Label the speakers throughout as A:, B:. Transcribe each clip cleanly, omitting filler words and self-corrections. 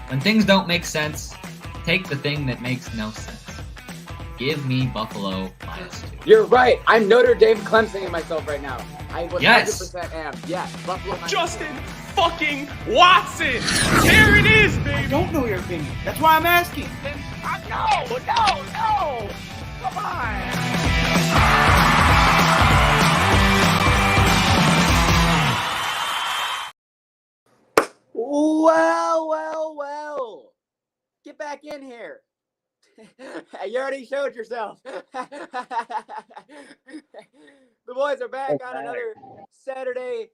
A: When things don't make sense, take the thing that makes no sense. Give me Buffalo -2.
B: You're right. I'm Notre Dame Clemsoning myself right now. I 100%
A: Yes.
B: am. Yes, Buffalo.
C: Justin fucking Watson. There it is, baby.
D: I don't know your opinion. That's why I'm asking.
C: No. Come on.
B: Well. Get back in here. You already showed yourself. The boys are back on another Saturday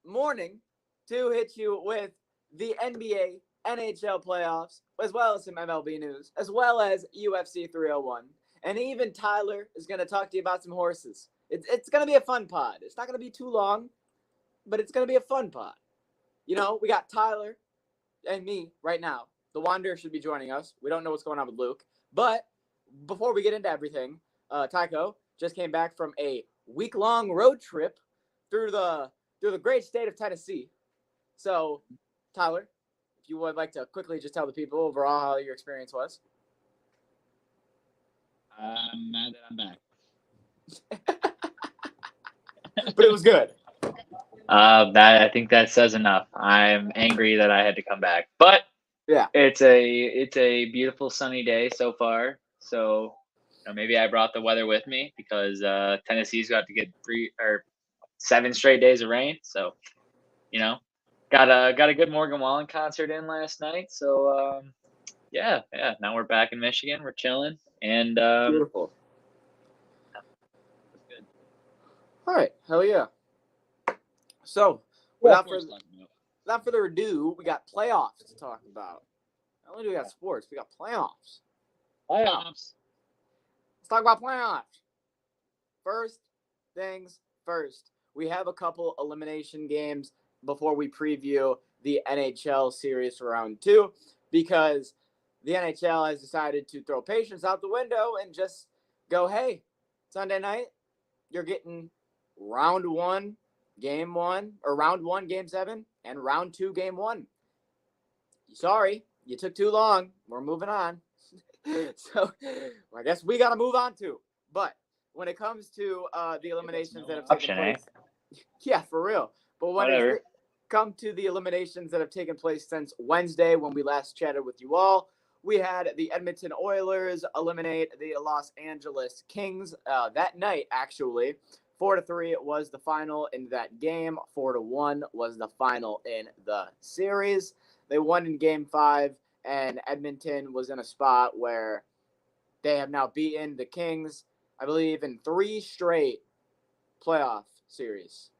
B: morning to hit you with the NBA, NHL playoffs, as well as some MLB news, as well as UFC 301. And even Tyler is going to talk to you about some horses. It's going to be a fun pod. It's not going to be too long, but it's going to be a fun pod. You know, we got Tyler and me right now. The Wanderer should be joining us. We don't know what's going on with Luke. But before we get into everything, Tycho just came back from a week-long road trip through the great state of Tennessee. So, Tyler, if you would like to quickly just tell the people overall how your experience was.
E: I'm mad that I'm back.
B: But it was good.
E: I think that says enough. I'm angry that I had to come back, but
B: yeah,
E: it's a beautiful sunny day so far. So maybe I brought the weather with me because Tennessee's got to get 7 straight days of rain. So got a good Morgan Wallen concert in last night. So yeah. Now we're back in Michigan. We're chilling and
B: beautiful.
E: Good.
B: All right, hell yeah. So, without further ado, we got playoffs to talk about. Not only do we got sports, we got playoffs.
E: Playoffs.
B: Let's talk about playoffs. First things first. We have a couple elimination games before we preview the NHL series for round 2 because the NHL has decided to throw patience out the window and just go, hey, Sunday night, you're getting round 1. Game 1, or round 1, game 7, and round 2, game 1. Sorry, you took too long. We're moving on. So, I guess we got to move on too. But when it comes to the eliminations that have taken place, yeah, for real. But when it comes to the eliminations that have taken place since Wednesday, when we last chatted with you all, we had the Edmonton Oilers eliminate the Los Angeles Kings that night, actually. 4-3 was the final in that game. 4-1 was the final in the series. They won in game 5, and Edmonton was in a spot where they have now beaten the Kings, I believe, in 3 straight playoff series.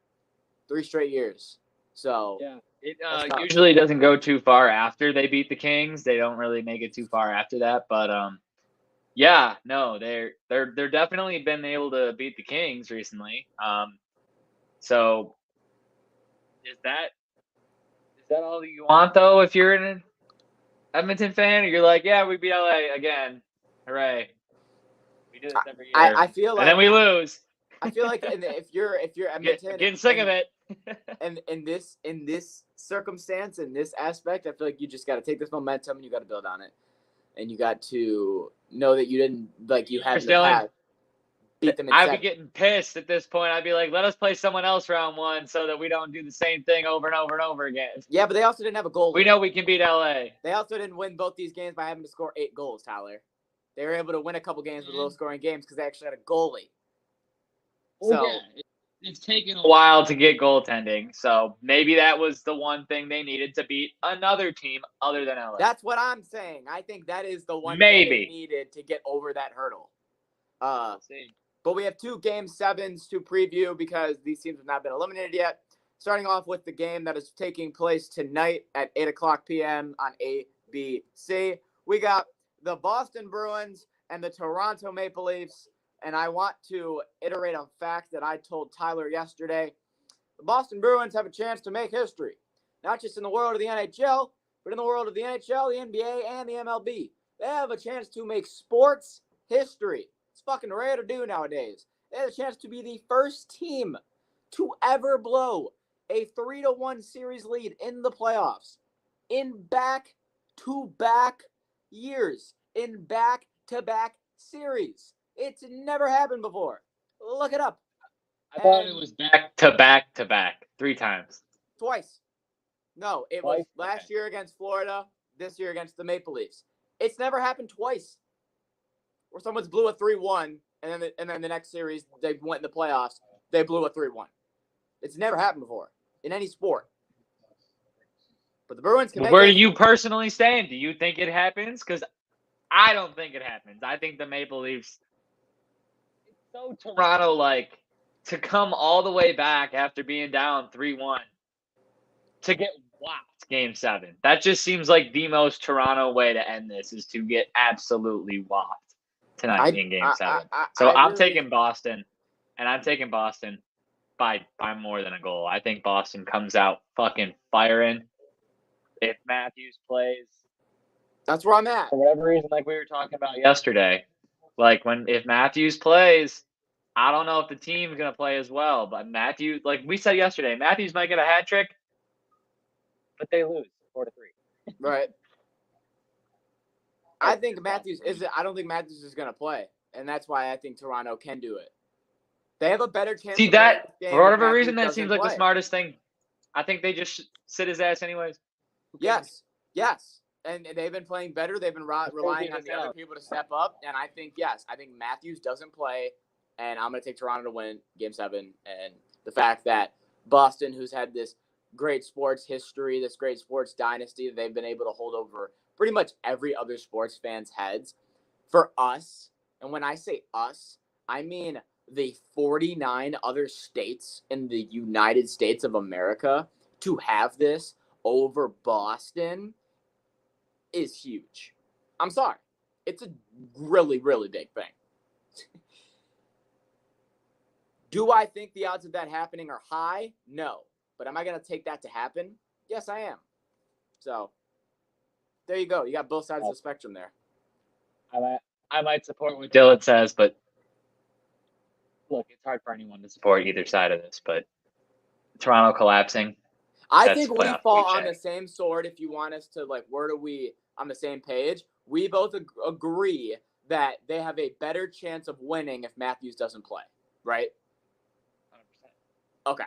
B: 3 straight years. So
E: yeah, it usually doesn't go too far after they beat the Kings. They don't really make it too far after that, but yeah, no, they're definitely been able to beat the Kings recently. So is that all you want though? If you're an Edmonton fan, or you're like, yeah, we beat LA again, hooray! We do this every year.
B: I feel like,
E: and then we lose.
B: I feel like if you're Edmonton,
E: getting sick of it.
B: And in this circumstance, in this aspect, I feel like you just got to take this momentum and you got to build on it. And you got to know that you didn't, like, you had to beat them in
E: I'd be getting pissed at this point. I'd be like, let us play someone else round 1 so that we don't do the same thing over and over and over again.
B: Yeah, but they also didn't have a goal.
E: We know we can beat LA.
B: They also didn't win both these games by having to score 8 goals, Tyler. They were able to win a couple games with low-scoring games because they actually had a goalie. So
E: yeah. It's taken a while to get goaltending, so maybe that was the one thing they needed to beat another team other than LA.
B: That's what I'm saying. I think that is the one
E: thing
B: they needed to get over that hurdle. But we have 2 game 7s to preview because these teams have not been eliminated yet. Starting off with the game that is taking place tonight at 8:00 p.m. on ABC. We got the Boston Bruins and the Toronto Maple Leafs. And I want to iterate a fact that I told Tyler yesterday. The Boston Bruins have a chance to make history, not just in the world of the NHL, but in the world of the NHL, the NBA, and the MLB. They have a chance to make sports history. It's fucking rare to do nowadays. They have a chance to be the first team to ever blow a 3-1 series lead in the playoffs. in back-to-back years, in back-to-back series. It's never happened before. Look it up.
E: I thought it was back to back to back 3 times.
B: Twice. No, it was last year against Florida, this year against the Maple Leafs. It's never happened twice. Where someone's blew a 3-1, and then the next series they went in the playoffs, they blew a 3-1. It's never happened before in any sport. But the Bruins can.
E: Where do you personally stand? Do you think it happens? Because I don't think it happens. I think the Maple Leafs. It's so Toronto-like to come all the way back after being down 3-1 to get whopped Game 7. That just seems like the most Toronto way to end this is to get absolutely whopped tonight in Game 7. I'm taking Boston, and I'm taking Boston by more than a goal. I think Boston comes out fucking firing. If Matthews plays,
B: that's where I'm at.
E: For whatever reason, like we were talking about yesterday, like if Matthews plays, I don't know if the team's gonna play as well. But Matthews, like we said yesterday, Matthews might get a hat trick, but they lose 4-3.
B: Right. I think Matthews is. I don't think Matthews is gonna play, and that's why I think Toronto can do it. They have a better chance.
E: See that for whatever reason, that seems like the smartest thing. I think they just sit his ass anyways.
B: Yes. And they've been playing better. They've been relying on the other people to step up. And I think, I think Matthews doesn't play. And I'm going to take Toronto to win Game 7. And the fact that Boston, who's had this great sports history, this great sports dynasty, they've been able to hold over pretty much every other sports fan's heads. For us, and when I say us, I mean the 49 other states in the United States of America to have this over Boston is huge. I'm sorry. It's a really, really big thing. Do I think the odds of that happening are high? No. But am I going to take that to happen? Yes, I am. So, there you go. You got both sides of the spectrum there.
E: I might support what Dylan says, but look, it's hard for anyone to support either side of this, but Toronto collapsing.
B: I think we fall on the same sword if you want us to, where do we on the same page? We both agree that they have a better chance of winning if Matthews doesn't play, right? 100%. Okay.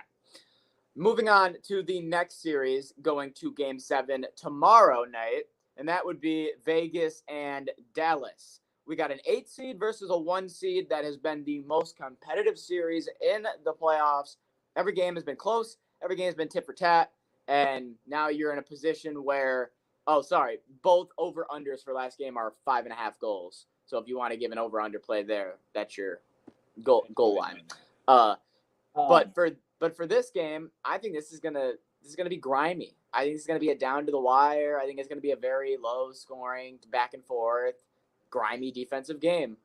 B: Moving on to the next series, going to Game 7 tomorrow night, and that would be Vegas and Dallas. We got an 8 seed versus a 1 seed that has been the most competitive series in the playoffs. Every game has been close. Every game has been tit for tat, and now you're in a position where, both over-unders for last game are 5.5 goals. So if you want to give an over-under play there, that's your goal line. But for this game, I think this is gonna be grimy. I think it's gonna be a down to the wire. I think it's gonna be a very low scoring, back and forth, grimy defensive game.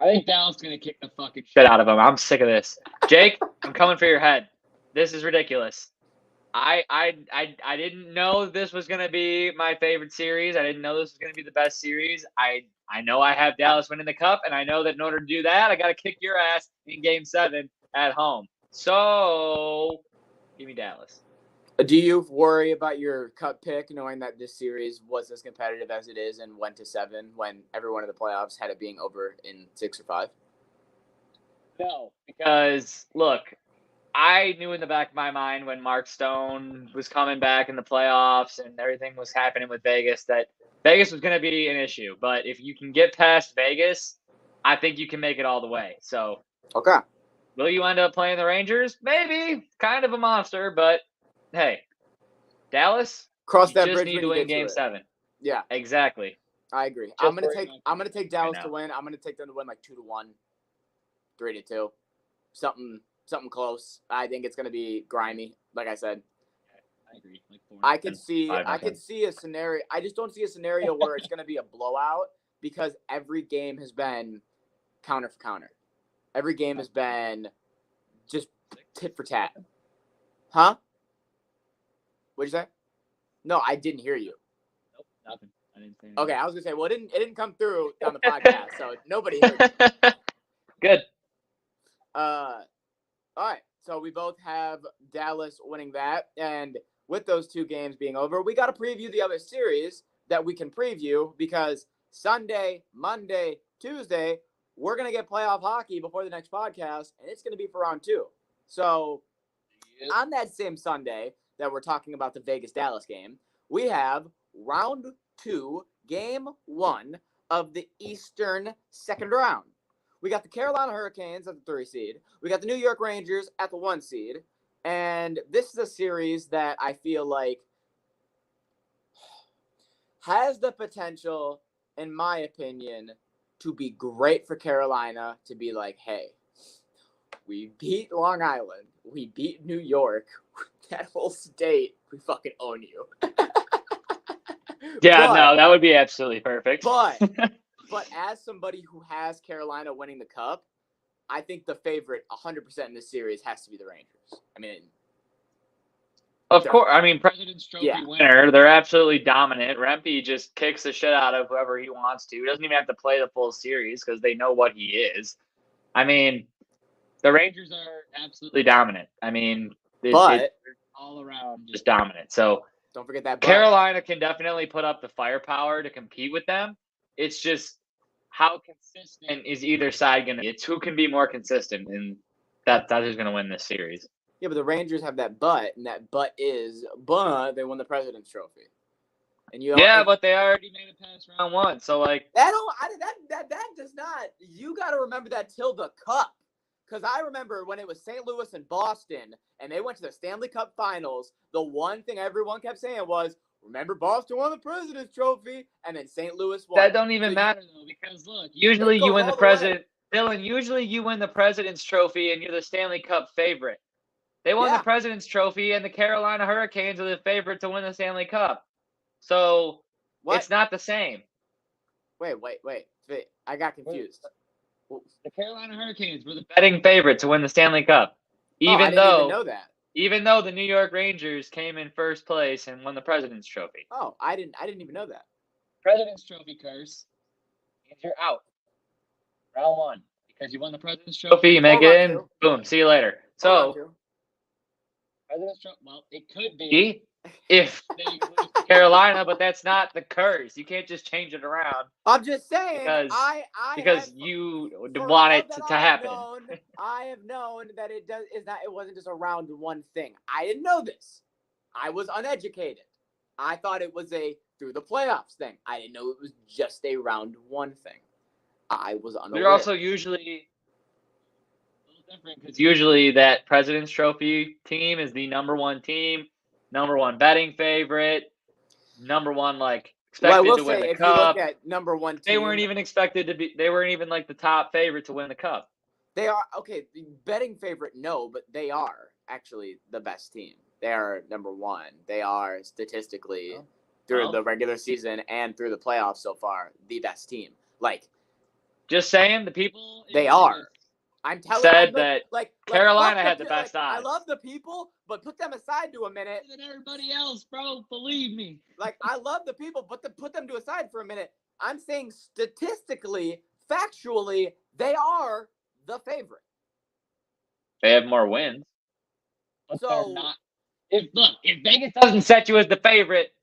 E: I think Dallas is gonna kick the fucking shit out of them. I'm sick of this. Jake, I'm coming for your head. This is ridiculous. I didn't know this was gonna be my favorite series. I didn't know this was gonna be the best series. I know I have Dallas winning the cup, and I know that in order to do that, I gotta kick your ass in Game 7 at home. So give me Dallas.
B: Do you worry about your cup pick, knowing that this series was as competitive as it is and went to 7 when everyone in the playoffs had it being over in 6 or 5?
E: No, because look, I knew in the back of my mind when Mark Stone was coming back in the playoffs and everything was happening with Vegas that Vegas was going to be an issue. But if you can get past Vegas, I think you can make it all the way. So,
B: okay.
E: Will you end up playing the Rangers? Maybe. Kind of a monster, but hey, Dallas,
B: cross that
E: bridge. Just need to win Game 7. Yeah, exactly.
B: I agree. I'm gonna take Dallas to win. I'm gonna take them to win 2-1, 3-2, something close. I think it's gonna be grimy. Like I said,
E: I agree.
B: I could see a scenario. I just don't see a scenario where it's gonna be a blowout because every game has been counter for counter. Every game has been just tit for tat. Huh? What'd you say? No, I didn't hear you.
E: Nope, nothing. I didn't say anything.
B: Okay, I was gonna say, well, it didn't come through on the podcast, so nobody heard you.
E: Good.
B: All right. So we both have Dallas winning that, and with those 2 games being over, we got to preview the other series that we can preview because Sunday, Monday, Tuesday, we're going to get playoff hockey before the next podcast, and it's going to be for round 2. So on that same Sunday that we're talking about the Vegas-Dallas game, we have round 2, game 1 of the Eastern second round. We got the Carolina Hurricanes at the 3 seed. We got the New York Rangers at the 1 seed. And this is a series that I feel like has the potential, in my opinion, to be great for Carolina to be like, hey, we beat Long Island. We beat New York. That whole state, we fucking own you.
E: Yeah, no, that would be absolutely perfect.
B: But as somebody who has Carolina winning the Cup, I think the favorite 100% in this series has to be the Rangers. I mean,
E: of course. I mean, President's Trophy
B: Yeah.
E: winner. They're absolutely dominant. Rempe just kicks the shit out of whoever he wants to. He doesn't even have to play the full series because they know what he is. I mean, the Rangers are absolutely dominant. I mean,
B: but
E: they're all around just dominant. So
B: don't forget that.
E: Carolina can definitely put up the firepower to compete with them. It's just how consistent is either side going to be? It's who can be more consistent, and that is going to win this series.
B: Yeah, but the Rangers have that but, and that but is they won the President's Trophy. And
E: But they already made it past round 1, so like
B: that does not. You got to remember that till the Cup, because I remember when it was St. Louis and Boston, and they went to the Stanley Cup Finals. The one thing everyone kept saying was, "Remember, Boston won the President's Trophy," and then St. Louis won.
E: That don't even matter though, because look, usually you win the President. Dylan, usually you win the President's Trophy, and you're the Stanley Cup favorite. They won the President's Trophy, and the Carolina Hurricanes are the favorite to win the Stanley Cup. So it's not the same.
B: Wait. I got confused.
E: The Carolina Hurricanes were the betting favorite to win the Stanley Cup,
B: I didn't even know that.
E: Even though the New York Rangers came in first place and won the President's Trophy.
B: Oh, I didn't even know that.
E: President's Trophy curse means you're out. Round 1. Because you won the President's Trophy, you make it in. Boom. See you later. So President's Trophy, well, it could be if they lose to Carolina, but that's not the curse. You can't just change it around.
B: I'm just saying
E: because you want it to happen.
B: I have known that it wasn't just a round 1 thing. I didn't know this. I was uneducated. I thought it was a through the playoffs thing. I didn't know it was just a round 1 thing. I was unaware.
E: They're also usually different because usually that President's Trophy team is the number 1 team, number 1 betting favorite, number 1 expected to win the Cup.
B: You look at number 1 team,
E: they weren't even expected to be. They weren't even the top favorite to win the Cup.
B: They are okay. The betting favorite, no, but they are actually the best team. They are number 1. They are statistically through the regular season and through the playoffs so far the best team.
E: Just saying, the people
B: they are. I'm telling
E: said that Carolina had the best odds.
B: I love the people, but put them aside to a minute.
E: Than everybody else, bro. Believe me.
B: I love the people, but put them to a side for a minute. I'm saying statistically, factually, they are the favorite.
E: They have more wins.
B: But so
E: they're not. If Vegas doesn't set you as the favorite,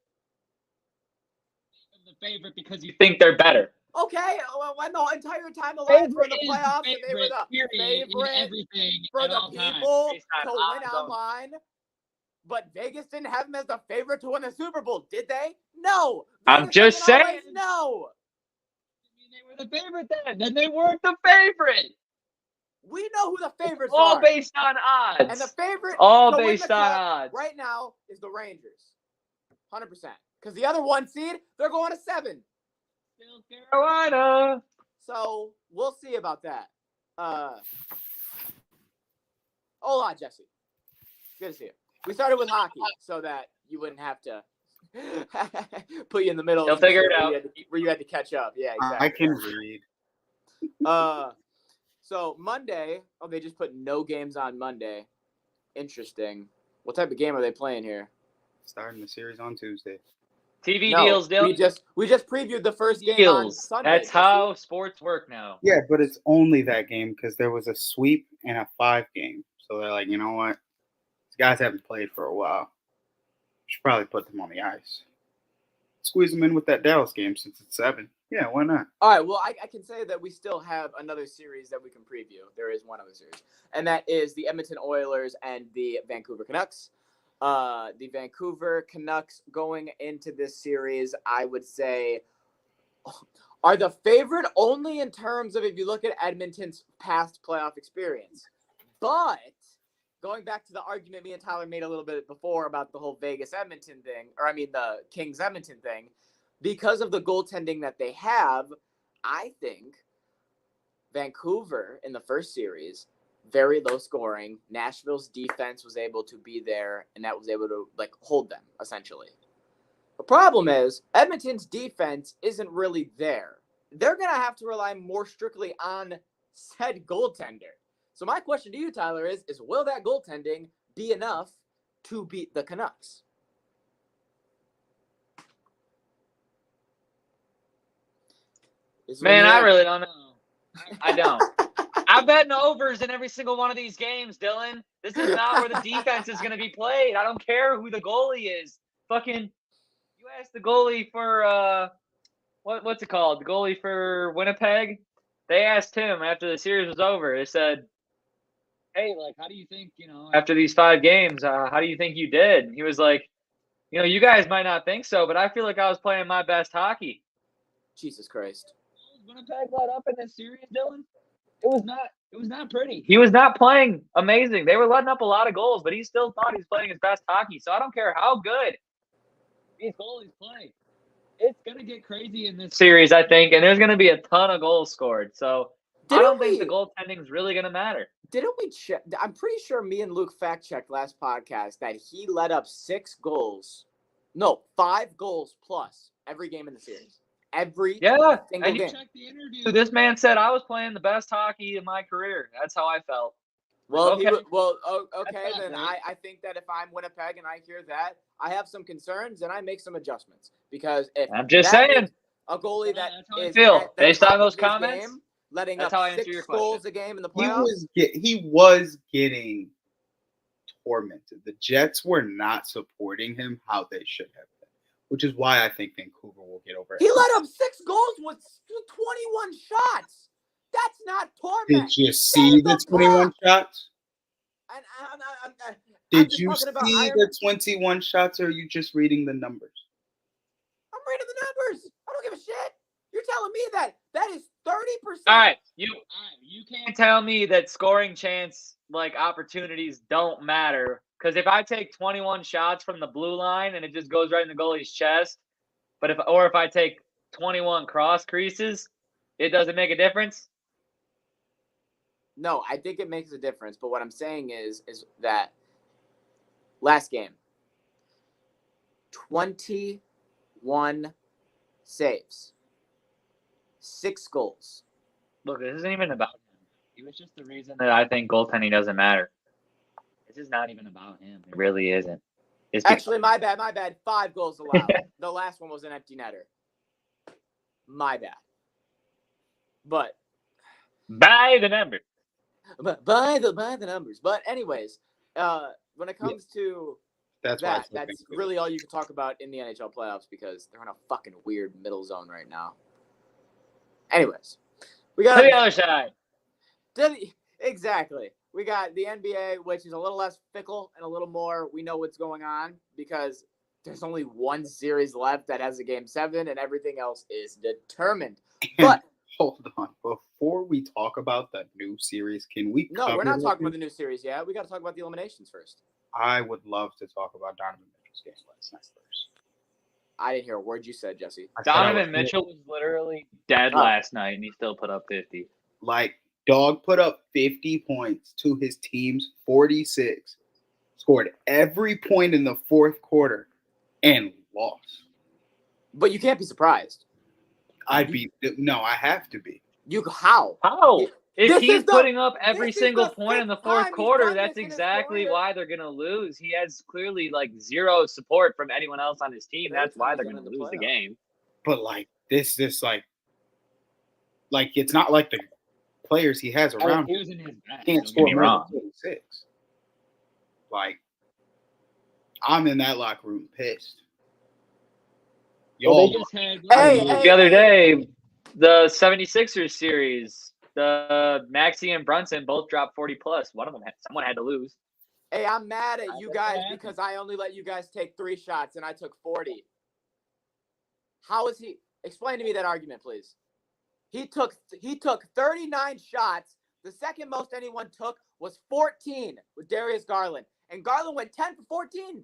E: because you think they're better.
B: Okay, when the entire time the Lions were in the playoffs and they were the favorite for the people to win online, but Vegas didn't have them as the favorite to win the Super Bowl, did they? No.
E: I'm just saying.
B: No.
E: They were the favorite then. Then they weren't the favorite.
B: We know who the favorites
E: are.
B: All
E: based on odds.
B: And the favorite
E: all based on odds
B: right now is the Rangers. 100%. Because the other 1 seed, they're going to 7.
E: Still Carolina.
B: So we'll see about that. Hola, Jesse. Good to see you. We started with hockey so that you wouldn't have to put you in the middle.
E: They'll figure it out.
B: Where you had to catch up. Yeah, exactly.
D: I can read.
B: So Monday, they just put no games on Monday. Interesting. What type of game are they playing here?
D: Starting the series on Tuesday.
E: TV deals, Dylan.
B: We just previewed the first game on Sunday.
E: That's how sports work now.
D: Yeah, but it's only that game because there was a sweep and a 5 game. So they're like, you know what? These guys haven't played for a while. should probably put them on the ice. Squeeze them in with that Dallas game since it's 7. Yeah, why not?
B: All right, well, I can say that we still have another series that we can preview. There is one other series, and that is the Edmonton Oilers and the Vancouver Canucks. The Vancouver Canucks going into this series, I would say, are the favorite only in terms of if you look at Edmonton's past playoff experience. But going back to the argument me and Tyler made a little bit before about the whole Vegas-Edmonton thing, the Kings-Edmonton thing, because of the goaltending that they have, I think Vancouver in the first series, very low scoring. Nashville's defense was able to be there, and that was able to hold them, essentially. The problem is Edmonton's defense isn't really there. They're going to have to rely more strictly on said goaltender. So my question to you, Tyler, is will that goaltending be enough to beat the Canucks?
E: Man, I really don't know. I don't. I'm betting overs in every single one of these games, Dylan. This is not where the defense is going to be played. I don't care who the goalie is. Fucking, you asked the goalie for what's it called? The goalie for Winnipeg. They asked him after the series was over. They said, "Hey, how do you think, after these 5 games, how do you think you did?" And he was like, "You guys might not think so, but I feel like I was playing my best hockey."
B: Jesus Christ.
E: Winnipeg let up in this series, Dylan? It was not pretty. He was not playing amazing. They were letting up a lot of goals, but he still thought he was playing his best hockey. So I don't care how good these goalies play. It's going to get crazy in this series, I think, and there's going to be a ton of goals scored. So I don't think the goaltending is really going to matter.
B: Didn't we check? I'm pretty sure me and Luke fact-checked last podcast that he let up 5 goals plus every game in the series. Every single
E: and you
B: game.
E: checked the interview. This man said I was playing the best hockey in my career. That's how I felt.
B: Well,
E: okay.
B: Okay. Then
E: right.
B: I think that if I'm Winnipeg and I hear that, I have some concerns and I make some adjustments because if
E: I'm just saying
B: a goalie that
E: that's how
B: is
E: I feel.
B: at the
E: Based
B: top
E: on those
B: of his
E: comments,
B: game, letting
E: that's
B: up
E: how I answer
B: 6
E: your
B: goals
E: question.
B: a game in the playoffs,
D: He was getting tormented. The Jets were not supporting him how they should have been, which is why I think Vancouver will get over it.
B: he let up 6 goals with 21 shots. That's not torment.
D: Did you see the 21 shots? Did you see the 21 shots, or are you just reading the numbers?
B: I'm reading the numbers. I don't give a shit. You're telling me that is 30%.
E: All right, you can't tell me that scoring chance opportunities don't matter, because if I take 21 shots from the blue line and it just goes right in the goalie's chest, but if I take 21 cross creases, it doesn't make a difference.
B: No, I think it makes a difference. But what I'm saying is that last game, 21 saves, 6 goals.
E: Look, this isn't even about him. It was just the reason that I think goaltending doesn't matter. This is not even about him. It really isn't.
B: Actually, my bad. 5 goals allowed. The last one was an empty netter. My bad. But
E: by the numbers.
B: But by the numbers. But anyways, when it comes to that's really all you can talk about in the NHL playoffs because they're in a fucking weird middle zone right now. Anyways, we got
E: the other side.
B: Exactly. We got the NBA, which is a little less fickle and a little more. We know what's going on because there's only one series left that has a game 7, and everything else is determined. But
D: hold on, before we talk about the new series, can we?
B: No, we're not talking about the new series yet. We got to talk about the eliminations first.
D: I would love to talk about Donovan Mitchell's game last night first.
B: I didn't hear a word you said, Jesse.
E: Donovan Mitchell was literally dead last night, and he still put up 50.
D: Dog put up 50 points to his team's 46, scored every point in the fourth quarter, and lost.
B: But you can't be surprised.
D: I have to be.
B: How?
E: If he's putting up every single point in the fourth quarter, that's exactly why they're going to lose. He has clearly 0 support from anyone else on his team. That's why they're going to lose the game.
D: But this it's not like the players he has around.
E: He was in his bag.
D: Can't score more than 26. I'm in that locker room pissed.
E: Well, they
D: Y'all,
E: just had
B: Hey,
E: the other day, the 76ers series. The Maxey and Brunson both dropped 40 plus. One of them someone had to lose.
B: hey, I'm mad at you guys because I only let you guys take 3 shots and I took 40. How is he? Explain to me that argument, please. He took 39 shots. The second most anyone took was 14 with Darius Garland, and Garland went 10 for 14.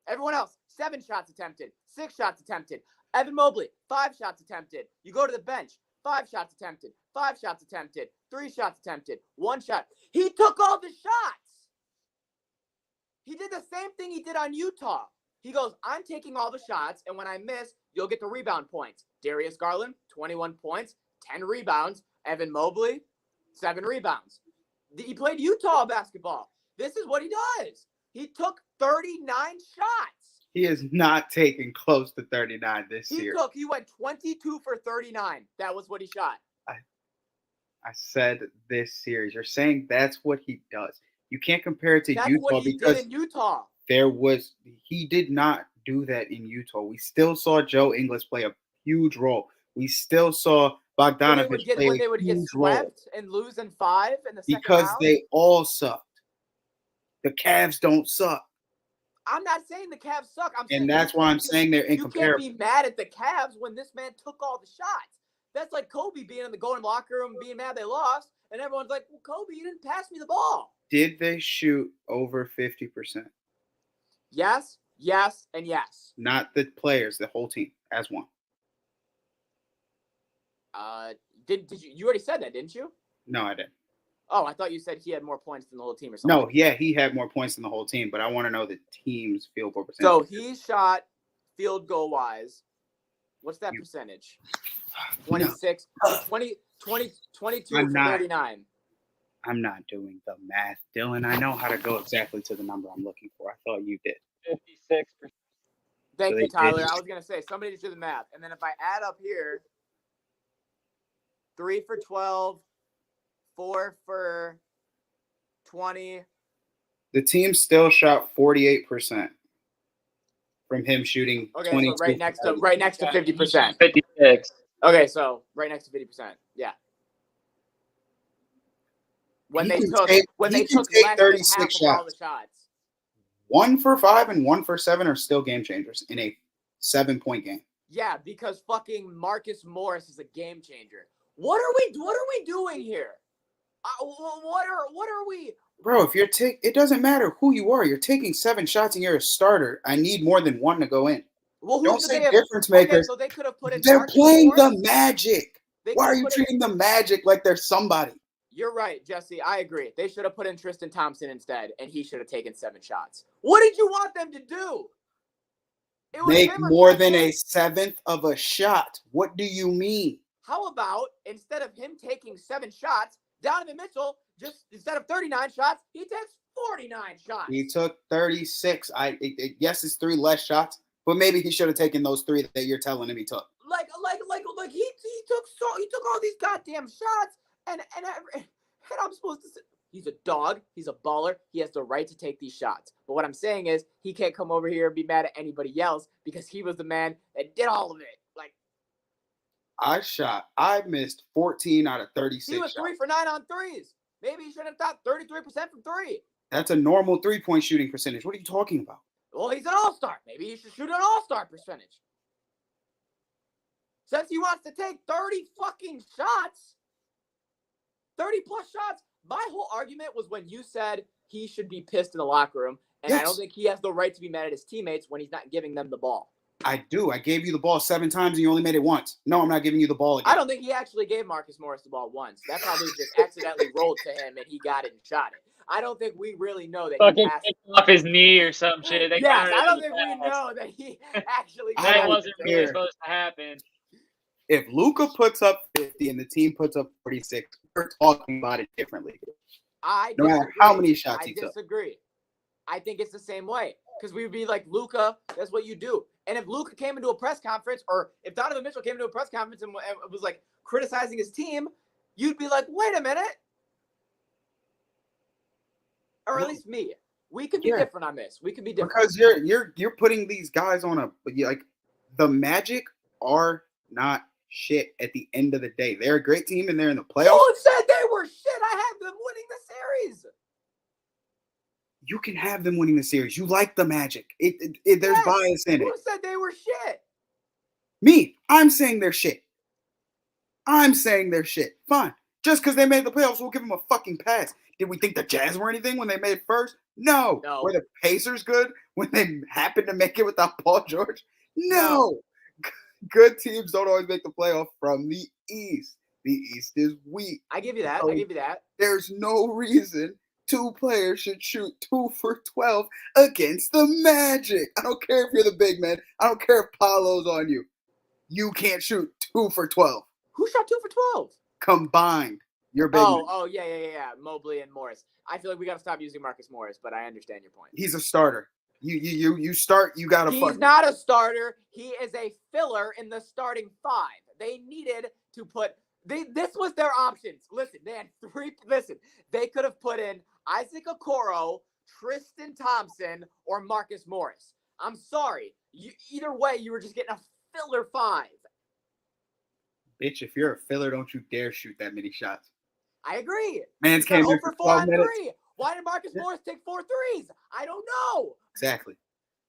B: Everyone else, 7 shots attempted, 6 shots attempted. Evan Mobley, 5 shots attempted. You go to the bench, 5 shots attempted, 5 shots attempted, 3 shots attempted, 1 shot. He took all the shots. He did the same thing he did on Utah. He goes, I'm taking all the shots, and when I miss, you'll get the rebound points. Darius Garland, 21 points, 10 rebounds. Evan Mobley, 7 rebounds. He played Utah basketball. This is what he does. He took 39 shots.
D: he is not taking close to 39 this year.
B: He went 22 for 39. That was what he shot.
D: I said this series. You're saying that's what he does. You can't compare it to
B: That's
D: Utah
B: what he
D: because
B: did in Utah.
D: he did not do that in Utah. We still saw Joe Ingles play a huge role. We still saw Bogdanovich play
B: When they would
D: a
B: get
D: huge role
B: swept and lose in 5 in the second
D: because
B: round.
D: they all sucked. The Cavs don't suck.
B: I'm not saying the Cavs suck.
D: And that's why I'm saying they're
B: you
D: incomparable.
B: can't be mad at the Cavs when this man took all the shots. That's like Kobe being in the going locker room being mad they lost, and everyone's like, well, Kobe, you didn't pass me the ball.
D: Did they shoot over 50%?
B: Yes, yes, and yes.
D: Not the players, the whole team as one.
B: Did you already said that, didn't you?
D: No, I didn't.
B: Oh, I thought you said he had more points than the whole team or something.
D: No, yeah, he had more points than the whole team, but I want to know the team's field goal percentage.
B: So he shot field goal wise. What's that percentage? 26, 20, 22
D: I'm
B: for
D: not.
B: 39.
D: I'm not doing the math, Dylan. I know how to go exactly to the number I'm looking for. I thought you did.
E: 56%.
B: Thank
D: So
B: you,
D: they
B: Tyler.
D: did.
B: I was going to say, somebody just do the math. And then if I add up here, 3 for 12, 4 for 20.
D: The team still shot 48% from him shooting.
B: Okay,
D: 22.
B: so right next to 50%.
E: 56.
B: Okay, so right next to 50%. Yeah. When
D: He
B: they
D: can
B: took
D: take
B: less than
D: 36
B: half of all the
D: shots.
B: shots.
D: 1 for 5 and 1 for 7 are still game changers in a 7-point game.
B: Yeah, because fucking Marcus Morris is a game changer. What are we doing here? What are we?
D: Bro, if you're it doesn't matter who you are. You're taking 7 shots and you're a starter. I need more than 1 to go in.
B: Well,
D: Don't say difference makers.
B: Okay, so they could have put in.
D: They're
B: Marcus
D: playing
B: Morris.
D: the Magic. Why are you treating the Magic like they're somebody?
B: You're right, Jesse. I agree. They should have put in Tristan Thompson instead, and he should have taken 7 shots. What did you want them to do? It was
D: Make
B: him or
D: more
B: Tristan.
D: than a 1/7 of a shot. What do you mean?
B: How about instead of him taking 7 shots, Donovan Mitchell just instead of 39 shots, he takes 49 shots.
D: He took 36. Yes, it's 3 less shots, but maybe he should have taken those 3 that you're telling him he took.
B: Like he took all these goddamn shots, and I'm supposed to say he's a dog, he's a baller, he has the right to take these shots. But what I'm saying is he can't come over here and be mad at anybody else because he was the man that did all of it. Like
D: I missed 14 out of 36.
B: he was 3 for 9 on threes. Maybe he should have shot 33% from 3.
D: That's a normal 3-point shooting percentage. What are you talking about?
B: Well, he's an all-star. Maybe he should shoot an all-star percentage. Since he wants to take 30 fucking shots, 30 plus shots. My whole argument was when you said he should be pissed in the locker room, and yes. I don't think he has the right to be mad at his teammates when he's not giving them the ball.
D: I do. I gave you the ball 7 times and you only made it once. No, I'm not giving you the ball again.
B: I don't think he actually gave Marcus Morris the ball once. That probably just accidentally rolled to him and he got it and shot it. I don't think we really know that
E: fucking
B: he passed
E: off his knee or some shit.
B: Yes, I don't think we know that he actually got
E: that wasn't really supposed to happen.
D: If Luka puts up 50 and the team puts up 46, we're talking about it differently. No matter how many shots he took.
B: I disagree. I think it's the same way. Because we would be like, Luka, that's what you do. And if Luka came into a press conference, or if Donovan Mitchell came into a press conference and was like criticizing his team, you'd be like, wait a minute. Or at least me. We could be different on this. We could be different
D: because you're putting these guys on a like the Magic are not shit at the end of the day. They're a great team and they're in the playoffs.
B: Who said they were shit? I had them winning the series.
D: You can have them winning the series. You like the Magic. There's bias in it.
B: Who said they were shit?
D: Me. I'm saying they're shit. Fine. Just because they made the playoffs, we'll give them a fucking pass. Did we think the Jazz were anything when they made it first? No. Were the Pacers good when they happened to make it without Paul George? No. Good teams don't always make the playoff from the East. The East is weak.
B: I give you that.
D: So there's no reason 2 players should shoot 2 for 12 against the Magic. I don't care if you're the big man. I don't care if Paolo's on you. You can't shoot 2 for 12.
B: Who shot 2 for 12?
D: Combined. Your big man.
B: Oh, yeah. Mobley and Morris. I feel like we got to stop using Marcus Morris, but I understand your point.
D: He's a starter. You start, you got to fuck.
B: He's not a starter. He is a filler in the starting 5. They needed to put this was their options. Listen, they had 3. Listen, they could have put in Isaac Okoro, Tristan Thompson, or Marcus Morris. I'm sorry. Either way, you were just getting a filler 5.
D: Bitch, if you're a filler, don't you dare shoot that many shots.
B: I agree.
D: Man's came in for
B: 4 on
D: 12 minutes.
B: 3. Why did Marcus Morris take 4 threes? I don't know.
D: Exactly.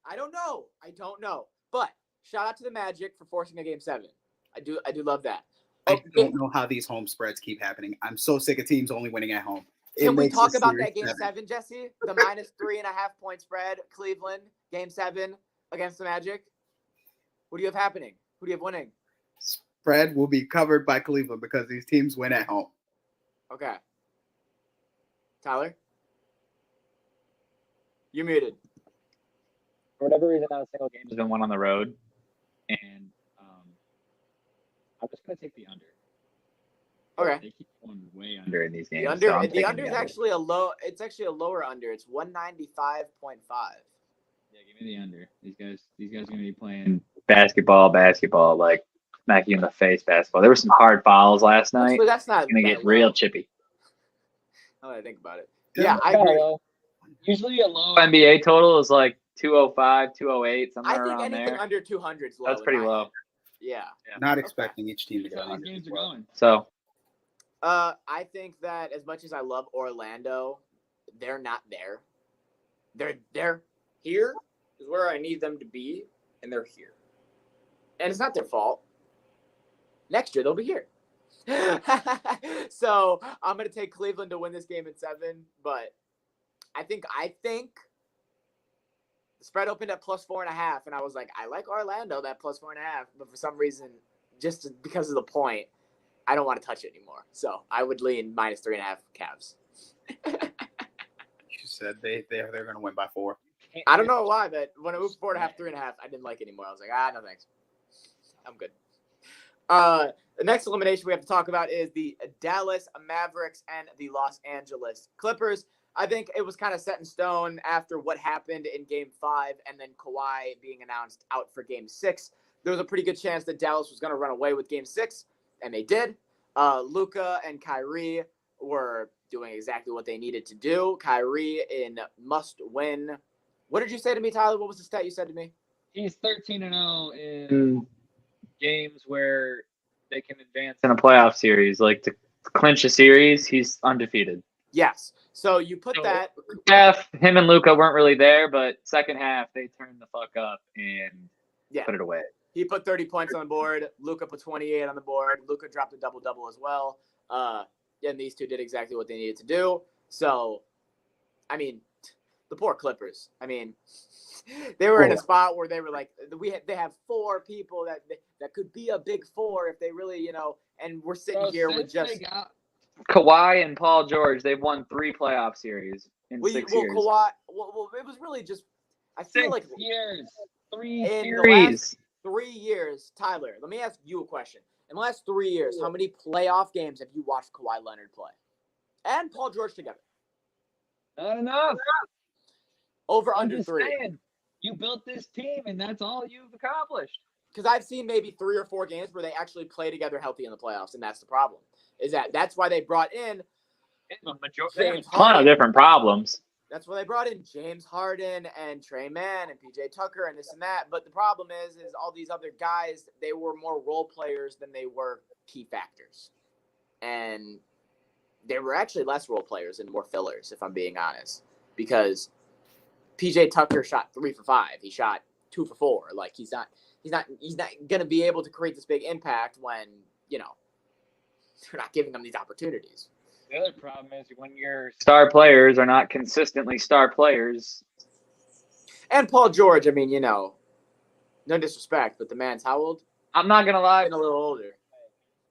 B: I don't know. But shout out to the Magic for forcing a game 7. I do love that.
D: I don't know how these home spreads keep happening. I'm so sick of teams only winning at home.
B: Can we talk about that game 7, Jesse? The -3.5 point spread, Cleveland, game 7 against the Magic. What do you have happening? Who do you have winning?
D: Spread will be covered by Cleveland because these teams win at home.
B: Okay. Tyler? You're muted.
E: For whatever reason, not a single game has been won on the road, and I'm just gonna take the under.
B: Okay.
E: They keep going way under in these games.
B: The under is actually a low. It's actually a lower under. It's 195.5.
E: Yeah, give me the under. These guys are gonna be playing basketball, like smack you in the face basketball. There were some hard fouls last night.
B: But that's not
E: it's gonna get real chippy.
B: Now that I think about it. Yeah, I agree.
E: Usually a low NBA total is like 205, 208, somewhere around there.
B: I think anything under 200 is low.
E: That's pretty low.
B: Yeah.
D: Not expecting each team to go.
E: How these games are going. So.
B: I think that as much as I love Orlando, they're not there. They're here is where I need them to be, and they're here. And it's not their fault. Next year they'll be here. So I'm gonna take Cleveland to win this game in 7, but I think the spread opened at +4.5, and I was like, I like Orlando that +4.5, but for some reason, just because of the point, I don't want to touch it anymore. So I would lean -3.5 Cavs.
D: You said they're going to win by 4.
B: I don't know why, but when it moved 4.5, 3.5, I didn't like it anymore. I was like, no thanks. I'm good. The next elimination we have to talk about is the Dallas Mavericks and the Los Angeles Clippers. I think it was kind of set in stone after what happened in Game 5 and then Kawhi being announced out for Game 6. There was a pretty good chance that Dallas was going to run away with Game 6, and they did. Luka and Kyrie were doing exactly what they needed to do. Kyrie in must-win. What did you say to me, Tyler? What was the stat you said to me?
E: He's 13-0 in games where they can advance in a playoff series. Like to clinch a series, he's undefeated.
B: Yes. So you put that.
E: Half, him and Luka weren't really there, but second half, they turned the fuck up and put it away.
B: He put 30 points on the board. Luka put 28 on the board. Luka dropped a double-double as well. And these two did exactly what they needed to do. So, I mean, the poor Clippers. I mean, they were in a spot where they were like, they have 4 people that could be a big 4 if they really, and we're sitting here with just
E: Kawhi and Paul George. They've won 3 playoff series in 6 years.
B: Kawhi, it was really just. I feel
E: 6
B: like
E: years, 3
B: in
E: series.
B: The last 3 years, Tyler. Let me ask you a question. In the last 3 years, how many playoff games have you watched Kawhi Leonard play and Paul George together?
E: Not enough.
B: Under 3.
E: Saying, you built this team, and that's all you've accomplished.
B: Because I've seen maybe 3 or 4 games where they actually play together healthy in the playoffs, and that's the problem. That's why they brought in
E: a ton of different problems.
B: That's why they brought in James Harden and Trey Mann and PJ Tucker and this and that. But the problem is all these other guys, they were more role players than they were key factors. And they were actually less role players and more fillers, if I'm being honest. Because PJ Tucker shot 3 for 5. He shot 2 for 4. Like he's not gonna be able to create this big impact when, you know, they're not giving him these opportunities.
E: The other problem is when your star players are not consistently star players.
B: And Paul George, I mean, you know, no disrespect, but the man's how old?
E: I'm not gonna lie,
B: A little older.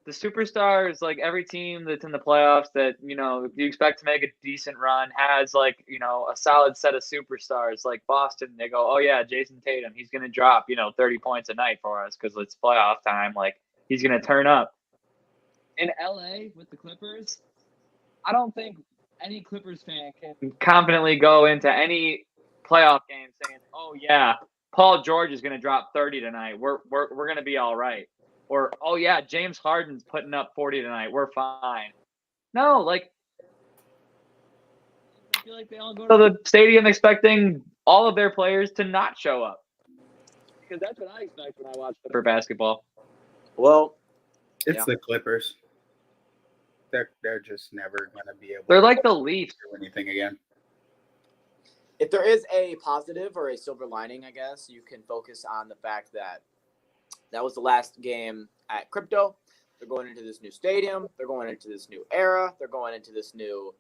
E: the superstars, like every team that's in the playoffs that, you know, you expect to make a decent run has, like, you know, a solid set of superstars. Like Boston, they go, oh yeah, Jason Tatum, he's going to drop, you know, 30 points a night for us because it's playoff time. Like, he's going to turn up. In LA with the Clippers, I don't think any Clippers fan can confidently go into any playoff game saying, oh yeah, Paul George is going to drop 30 tonight. We're going to be all right. Or, oh, yeah, James Harden's putting up 40 tonight. We're fine. No, like, I feel like they all go to the stadium expecting all of their players to not show up. Because that's what I expect when I watch Clipper basketball.
B: Well,
D: It's the Clippers. They're just never going to be able
E: They're like the Leafs.
D: do anything again.
B: if there is a positive or a silver lining, I guess, you can focus on the fact that that was the last game at Crypto. They're going into this new stadium. They're going into this new era. They're going into this new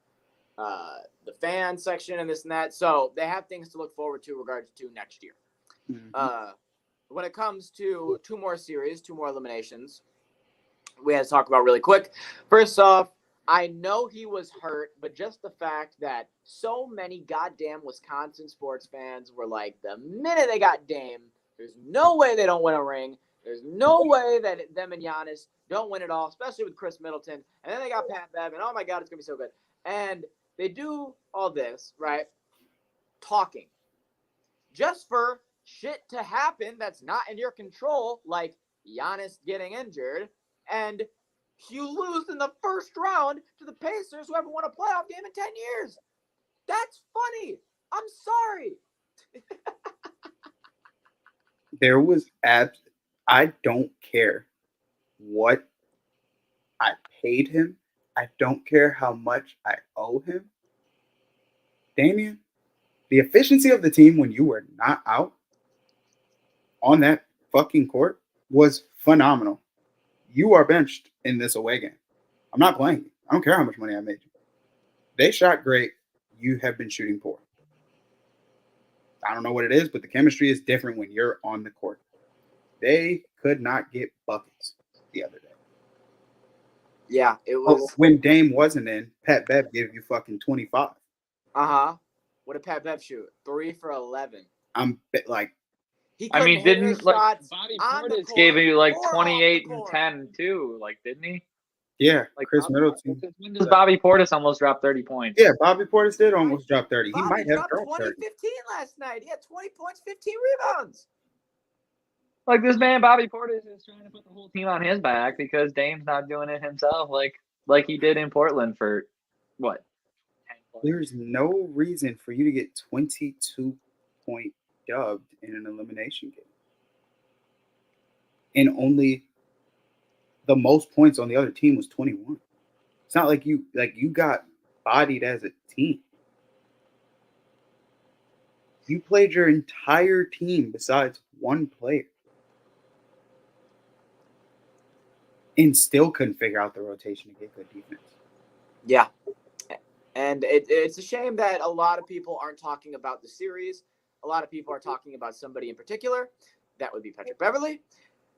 B: the fan section and this and that. So they have things to look forward to regards to next year.
D: Mm-hmm.
B: When it comes to 2 more series, 2 more eliminations, we had to talk about really quick. First off, I know he was hurt, but just the fact that so many goddamn Wisconsin sports fans were like, the minute they got Dame, there's no way they don't win a ring. There's no way that them and Giannis don't win it all, especially with Chris Middleton. And then they got Pat Bev, and oh my God, it's going to be so good. And they do all this, right? Talking. Just for shit to happen that's not in your control, like Giannis getting injured, and you lose in the first round to the Pacers, who haven't won a playoff game in 10 years. That's funny. I'm sorry.
D: There was I don't care what I paid him. I don't care how much I owe him. Damian, the efficiency of the team when you were not out on that fucking court was phenomenal. You are benched in this away game. I'm not playing you. I don't care how much money I made you. They shot great. You have been shooting poor. I don't know what it is, but the chemistry is different when you're on the court. They could not get buckets the other day.
B: Yeah, it was.
D: When Dame wasn't in, Pat Bev gave you fucking 25.
B: What did Pat Bev shoot? 3 for 11.
D: Like,
B: He
E: I mean,
B: couldn't hit his
E: didn't like
B: shots
E: Bobby
B: on the
E: Portis
B: court
E: gave you like
B: or off the
E: 28 and
B: court.
E: 10 too, like didn't he?
D: yeah,
E: Like
D: Chris Middleton.
E: When does Bobby Portis almost drop 30 points?
D: Yeah, Bobby Portis did almost drop 30. He
B: Bobby
D: might have
B: dropped
D: dropped
B: 20,
D: 30.
B: 15 last night. He had 20 points, 15 rebounds.
E: Like this man, Bobby Portis is trying to put the whole team on his back because Dame's not doing it himself, like he did in Portland for what? 10 plus
D: There's no reason for you to get 22-point dubbed in an elimination game. And only the most points on the other team was 21. It's not like you got bodied as a team. You played your entire team besides one player. And still couldn't figure out the rotation to get good defense.
B: Yeah. And it's a shame that a lot of people aren't talking about the series. A lot of people are talking about somebody in particular. That would be Patrick Beverley.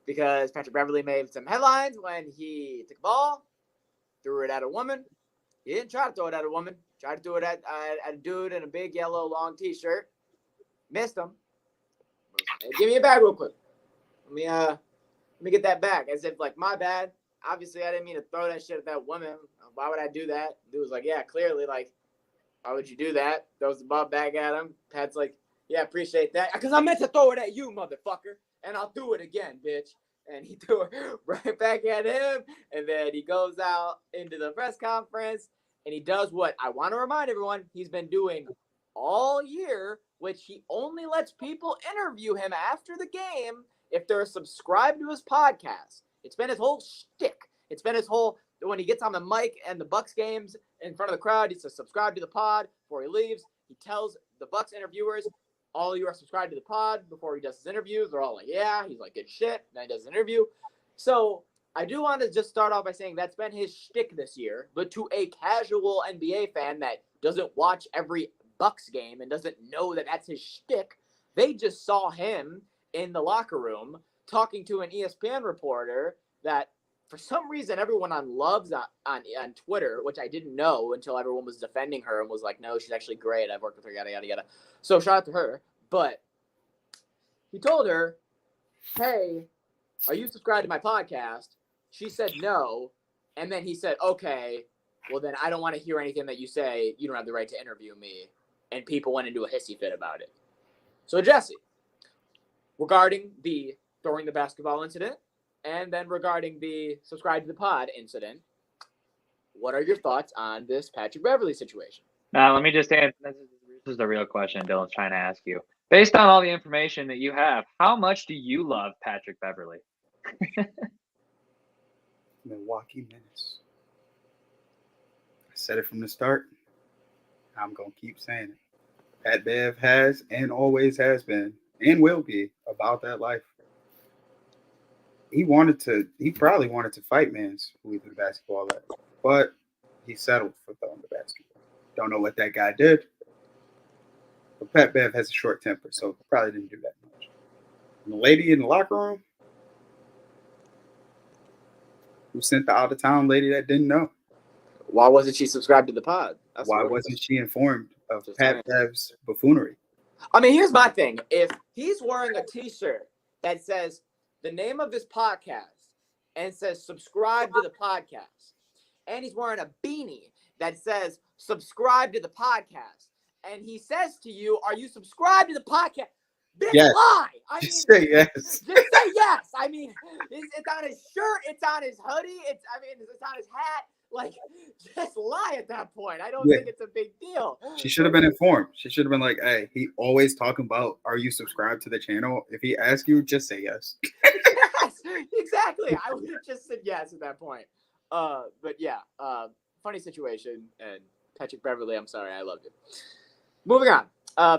B: Because Patrick Beverley made some headlines when he took a ball, threw it at a woman. He didn't try to throw it at a woman. Tried to throw it at a dude in a big yellow long T-shirt. Missed him. Hey, give me a bag real quick. Let me get that back. As if, like, my bad. Obviously, I didn't mean to throw that shit at that woman. Why would I do that? Dude was like, yeah, clearly, like, why would you do that? Throws the ball back at him. Pat's like, yeah, appreciate that. Because I meant to throw it at you, motherfucker. And I'll do it again, bitch. And he threw it right back at him. And then he goes out into the press conference. And he does what I want to remind everyone he's been doing all year, which he only lets people interview him after the game if they're subscribed to his podcast. It's been his whole shtick. It's been his whole, when he gets on the mic and the Bucks games in front of the crowd, he says, subscribe to the pod before he leaves. He tells the Bucks interviewers, all of you are subscribed to the pod before he does his interviews. They're all like, yeah. He's like, good shit. And then he does an interview. So I do want to just start off by saying that's been his shtick this year. But to a casual NBA fan that doesn't watch every Bucks game and doesn't know that that's his shtick, they just saw him in the locker room talking to an ESPN reporter that for some reason everyone loves on Twitter, which I didn't know until everyone was defending her and was like, no, she's actually great. I've worked with her, yada, yada, yada. So shout out to her. But he told her, hey, are you subscribed to my podcast? She said no. And then he said, okay, well then I don't want to hear anything that you say. You don't have the right to interview me. And people went into a hissy fit about it. So Jesse, regarding the throwing the basketball incident, and then regarding the subscribe to the pod incident, what are your thoughts on this Patrick Beverley situation?
E: Now, let me just answer. This is the real question Dylan's trying to ask you. Based on all the information that you have, how much do you love Patrick Beverley?
D: Milwaukee Menace. I said it from the start. I'm going to keep saying it. Pat Bev has and always has been and will be about that life. He probably wanted to fight Mans who he threw the basketball at, but he settled for throwing the basketball. Don't know what that guy did, but Pat Bev has a short temper, so probably didn't do that much. And the lady in the locker room who sent the out-of-town lady that didn't know.
B: Why wasn't she subscribed to the pod?
D: Why wasn't she informed of Pat Bev's buffoonery?
B: I mean, here's my thing. If he's wearing a T-shirt that says the name of this podcast and says subscribe to the podcast, and he's wearing a beanie that says subscribe to the podcast, and he says to you, are you subscribed to the podcast? Bitch,
D: yes.
B: Lie.
D: Just say yes.
B: Just say yes. I mean, it's on his shirt. It's on his hoodie. It's on his hat. Like, just lie at that point. I don't think it's a big deal.
D: She should have been informed. She should have been like, hey, he always talking about, are you subscribed to the channel? If he asks you, just say yes.
B: Yes, exactly. I would have just said yes at that point. But yeah, funny situation. And Patrick Beverley, I'm sorry. I love you. Moving on.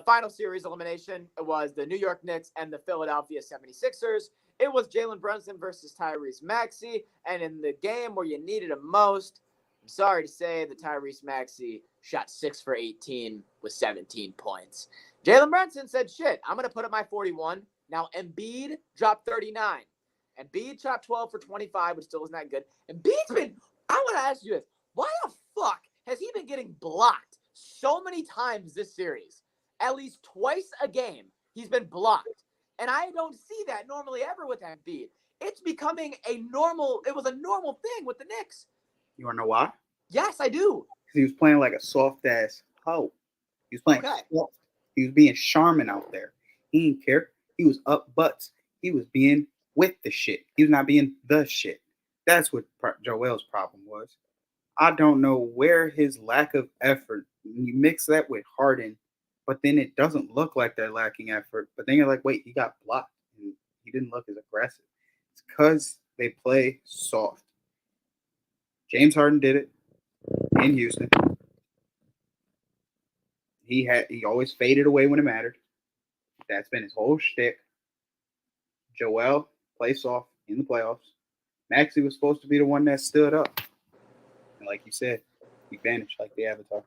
B: Final series elimination was the New York Knicks and the Philadelphia 76ers. It was Jalen Brunson versus Tyrese Maxey, and in the game where you needed him most, I'm sorry to say that Tyrese Maxey shot 6 for 18 with 17 points. Jalen Brunson said, shit, I'm going to put up my 41. Now, Embiid dropped 39. Embiid shot 12 for 25, which still isn't that good. Embiid's been, I want to ask you this, why the fuck has he been getting blocked so many times this series? At least twice a game, he's been blocked. And I don't see that normally ever with Embiid. It's becoming it was a normal thing with the Knicks.
D: You want to know why?
B: Yes, I do.
D: Because he was playing like a soft-ass hoe. He was playing soft. He was being Charmin out there. He didn't care. He was up butts. He was being with the shit. He was not being the shit. That's what Joel's problem was. I don't know where his lack of effort, you mix that with Harden, but then it doesn't look like they're lacking effort. But then you're like, wait, he got blocked. And he didn't look as aggressive. It's because they play soft. James Harden did it in Houston. He always faded away when it mattered. That's been his whole shtick. Joel plays soft in the playoffs. Maxey was supposed to be the one that stood up. And like you said, he vanished like the Avatar.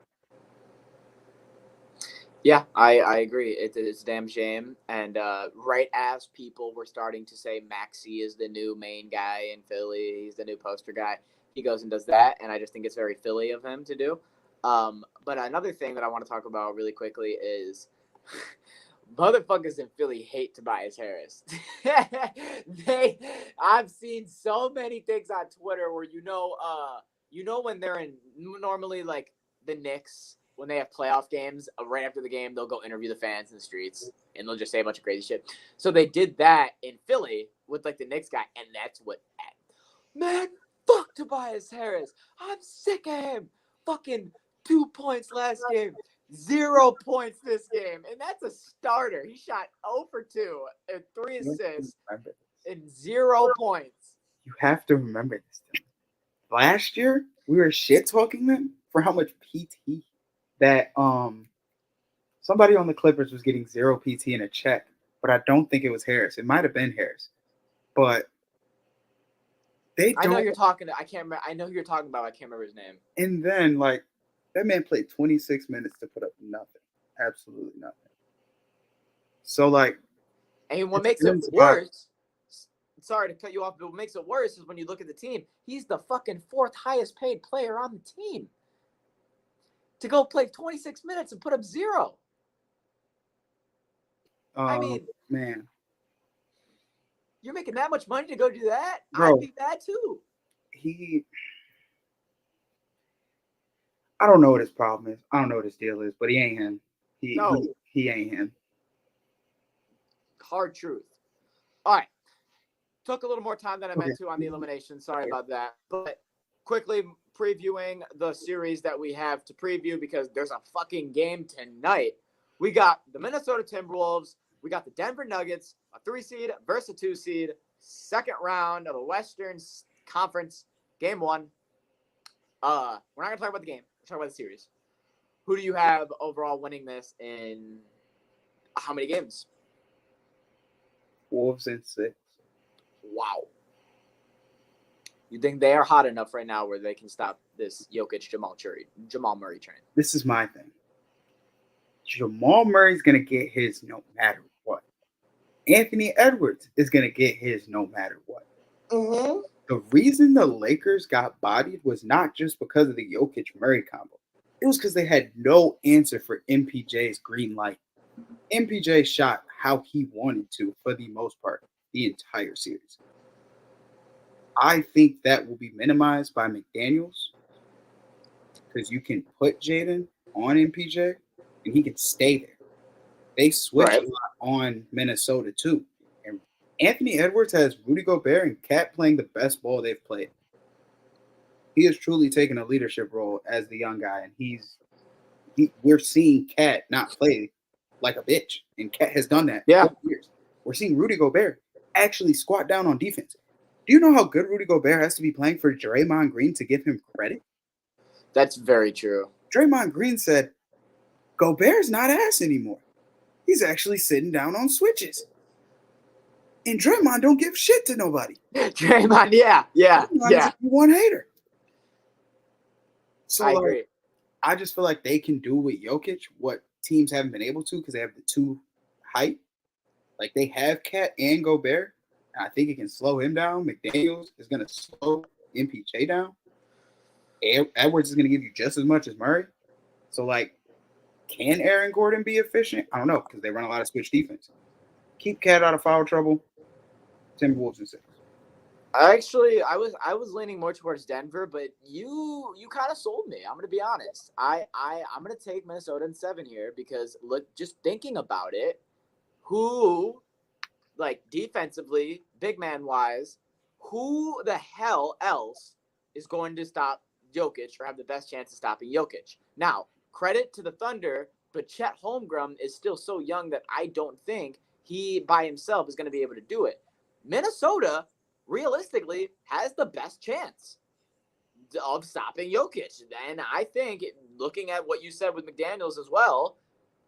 B: Yeah, I agree. It's a damn shame. And right as people were starting to say Maxey is the new main guy in Philly, he's the new poster guy, he goes and does that. And I just think it's very Philly of him to do. But another thing that I want to talk about really quickly is motherfuckers in Philly hate Tobias Harris. I've seen so many things on Twitter where when they're in normally like the Knicks, when they have playoff games, right after the game, they'll go interview the fans in the streets, and they'll just say a bunch of crazy shit. So they did that in Philly with, like, the Knicks guy, and that's what – man, fuck Tobias Harris. I'm sick of him. Fucking 2 points last game. 0 points this game, and that's a starter. He shot 0 for 2 and 3 assists and 0 points.
D: You have to remember this. Tim. Last year, we were shit talking them for how much PT that somebody on the Clippers was getting 0 PT in a check, but I don't think it was Harris. It might have been Harris, but they don't.
B: I know you're talking. I can't remember. I know who you're talking about. I can't remember his name.
D: And then like that man played 26 minutes to put up nothing, absolutely nothing. So like,
B: and what makes it worse? Sorry to cut you off, but what makes it worse is when you look at the team. He's the fucking 4th highest paid player on the team. To go play 26 minutes and put up 0. I mean,
D: man,
B: you're making that much money to go do that?
D: Bro,
B: I'd be mad too.
D: I don't know what his problem is. I don't know what his deal is, but he ain't him. He ain't him.
B: Hard truth. All right. Took a little more time than I meant to on the elimination. Sorry about that. But quickly previewing the series that we have to preview because there's a fucking game tonight. We got the Minnesota Timberwolves. We got the Denver Nuggets, a 3 seed versus a 2 seed, second round of the Western Conference, game 1. We're not going to talk about the game. We're talking about the series. Who do you have overall winning this in how many games?
D: Wolves in 6.
B: Wow. You think they are hot enough right now where they can stop this Jokic Jamal Murray train?
D: This is my thing. Jamal Murray's going to get his no matter what. Anthony Edwards is going to get his no matter what.
B: Mm-hmm.
D: The reason the Lakers got bodied was not just because of the Jokic-Murray combo. It was because they had no answer for MPJ's green light. MPJ shot how he wanted to for the most part the entire series. I think that will be minimized by McDaniels because you can put Jaden on MPJ and he can stay there. They switch a lot on Minnesota too. And Anthony Edwards has Rudy Gobert and Cat playing the best ball they've played. He has truly taken a leadership role as the young guy, and we're seeing Cat not play like a bitch, and Cat has done that for years. We're seeing Rudy Gobert actually squat down on defense. Do you know how good Rudy Gobert has to be playing for Draymond Green to give him credit?
B: That's very true.
D: Draymond Green said, Gobert's not ass anymore. He's actually sitting down on switches. And Draymond don't give shit to nobody.
B: Draymond, yeah.
D: Draymond is one hater. So
B: I agree.
D: I just feel like they can do with Jokic what teams haven't been able to because they have the 2 height. Like they have Cat and Gobert. And I think it can slow him down. McDaniels is going to slow MPJ down. Edwards is going to give you just as much as Murray. So, like, can Aaron Gordon be efficient? I don't know because they run a lot of switch defense. Keep Cat out of foul trouble. Timberwolves in 6.
B: Actually, I was leaning more towards Denver, but you kind of sold me. I'm gonna be honest. I'm gonna take Minnesota in 7 here because look, just thinking about it, who, like defensively, big man wise, who the hell else is going to stop Jokic or have the best chance of stopping Jokic? Now, credit to the Thunder, but Chet Holmgren is still so young that I don't think he by himself is going to be able to do it. Minnesota, realistically, has the best chance of stopping Jokic. And I think, looking at what you said with McDaniels as well,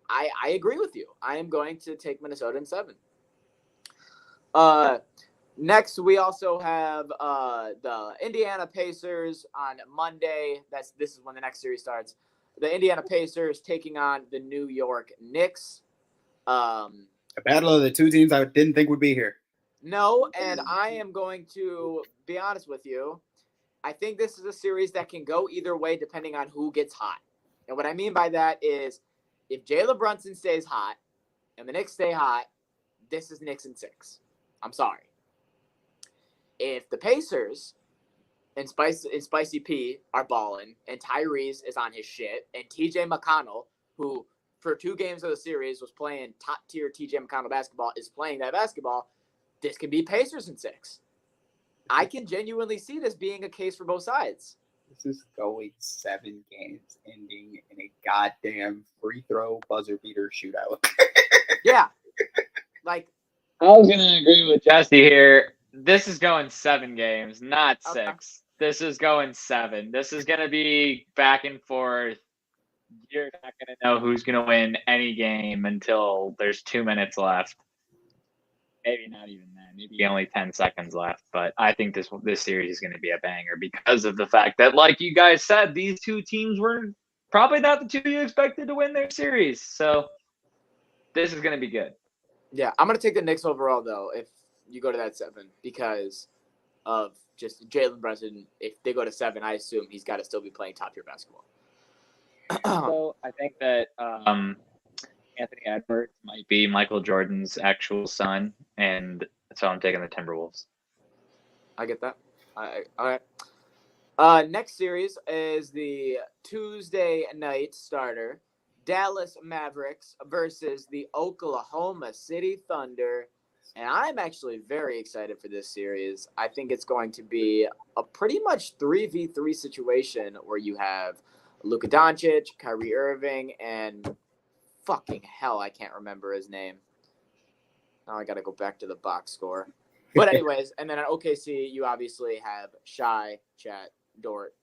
B: I agree with you. I am going to take Minnesota in 7. Next, we also have the Indiana Pacers on Monday. This is when the next series starts. The Indiana Pacers taking on the New York Knicks.
D: A battle of the 2 teams I didn't think would be here.
B: No, and I am going to be honest with you. I think this is a series that can go either way depending on who gets hot. And what I mean by that is if Jalen Brunson stays hot and the Knicks stay hot, this is Knicks in 6. I'm sorry. If the Pacers and Spicy P are balling and Tyrese is on his shit and TJ McConnell, who for 2 games of the series was playing top-tier TJ McConnell basketball, is playing that basketball, this can be Pacers in 6. I can genuinely see this being a case for both sides.
D: This is going 7 games, ending in a goddamn free throw buzzer beater shootout.
B: Yeah. Like,
E: I was gonna agree with Jesse here. This is going 7 games, not 6.
B: Okay.
E: This is going 7. This is gonna be back and forth. You're not gonna know who's gonna win any game until there's 2 minutes left. Maybe not even then. Maybe only 10 seconds left. But I think this series is gonna be a banger because of the fact that, like you guys said, these two teams were probably not the two you expected to win their series. So this is gonna be good.
B: yeah, I'm going to take the Knicks overall, though, if you go to that 7, because of just Jalen Brunson. If they go to 7, I assume he's got to still be playing top-tier basketball.
E: So I think that Anthony Edwards might be Michael Jordan's actual son, and so I'm taking the Timberwolves.
B: I get that. All right. Next series is the Tuesday night starter. Dallas Mavericks versus the Oklahoma City Thunder. And I'm actually very excited for this series. I think it's going to be a pretty much 3v3 situation where you have Luka Doncic, Kyrie Irving, and fucking hell, I can't remember his name. Now I got to go back to the box score. But anyways, and then at OKC, you obviously have Shai, Chat, Dort.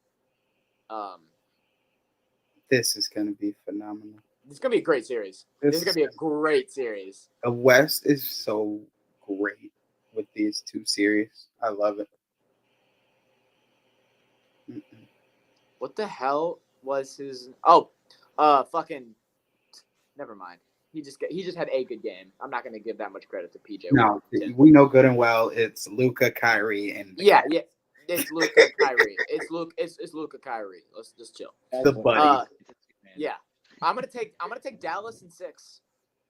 D: This is going to be phenomenal.
B: It's going to be a great series. This is going to be a great series.
D: The West is so great with these two series. I love it. Mm-mm.
B: What the hell was his? Oh, fucking. Never mind. He just had a good game. I'm not going to give that much credit to PJ.
D: No, we know good and well it's Luka, Kyrie, and
B: yeah. It's Luka, Kyrie. It's Luka, Kyrie. Let's just chill.
D: the buddy.
B: Yeah, I'm gonna take Dallas in 6,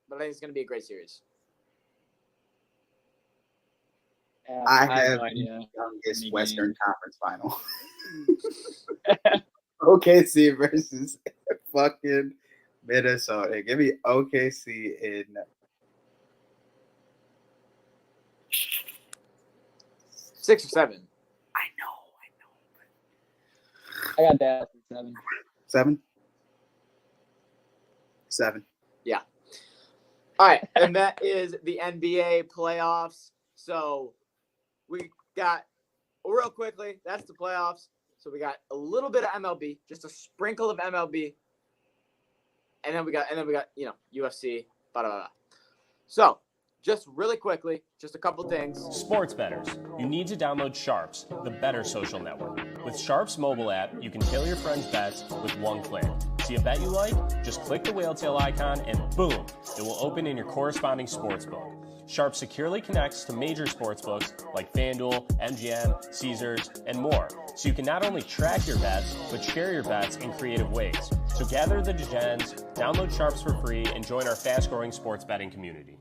B: but I think it's gonna be a great series.
D: I have
E: no
D: the
E: idea.
D: youngest Western Conference final. OKC versus fucking Minnesota. Give me OKC in
B: 6 or 7.
D: I know.
E: I got Dallas in 7.
D: 7? 7.
B: Yeah. All right, and that is the NBA playoffs. So we got real quickly. That's the playoffs. So we got a little bit of MLB, just a sprinkle of MLB, and then we got UFC. Blah, blah, blah. So just really quickly, just a couple things.
C: Sports bettors, you need to download Sharps, the better social network. With Sharps mobile app, you can tail your friends' bets with one click. See a bet you like? Just click the whale tail icon and boom, it will open in your corresponding sportsbook. Sharp securely connects to major sportsbooks like FanDuel, MGM, Caesars, and more. So you can not only track your bets, but share your bets in creative ways. So gather the degens, download Sharps for free, and join our fast-growing sports betting community.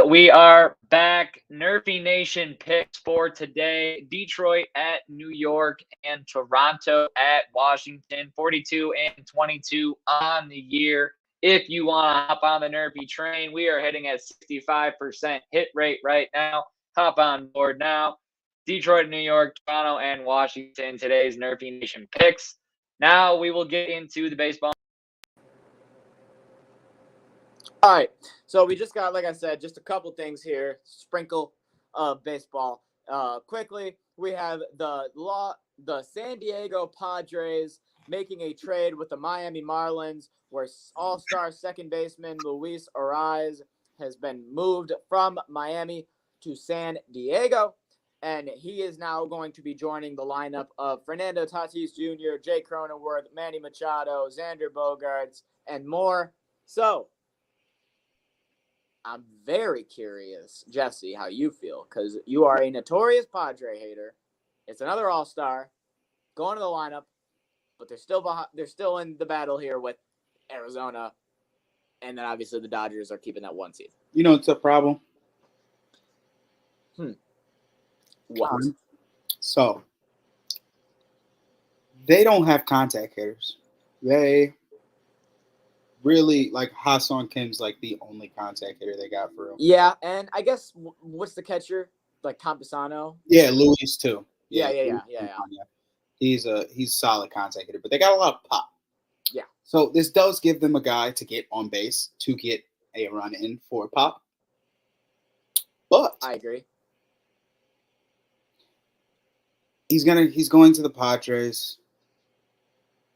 E: We are back. Nerfy Nation picks for today. Detroit at New York and Toronto at Washington. 42 and 22 on the year. If you want to hop on the Nerfy train, we are hitting at 65% hit rate right now. Hop on board now. Detroit, New York, Toronto, and Washington. Today's Nerfy Nation picks. Now we will get into the baseball.
B: All right, so we just got, like I said, just a couple things here. Sprinkle of baseball. Quickly, we have the San Diego Padres making a trade with the Miami Marlins, where all-star second baseman Luis Ariz has been moved from Miami to San Diego, and he is now going to be joining the lineup of Fernando Tatis Jr., Jay Cronenworth, Manny Machado, Xander Bogaerts, and more. So I'm very curious, Jesse, how you feel, because you are a notorious Padre hater. It's another all-star going to the lineup, but they're still in the battle here with Arizona, and then obviously the Dodgers are keeping that 1 seed.
D: You know it's a problem.
B: What?
D: So they don't have contact hitters. They really, like, Ha-Seong Kim's, like, the only contact hitter they got for him.
B: Yeah, and I guess what's the catcher? Like Campusano?
D: Yeah, Luis, too.
B: Yeah.
D: He's a solid contact hitter, but they got a lot of pop.
B: Yeah.
D: So this does give them a guy to get on base to get a run in for pop. But
B: I agree.
D: he's going to the Padres.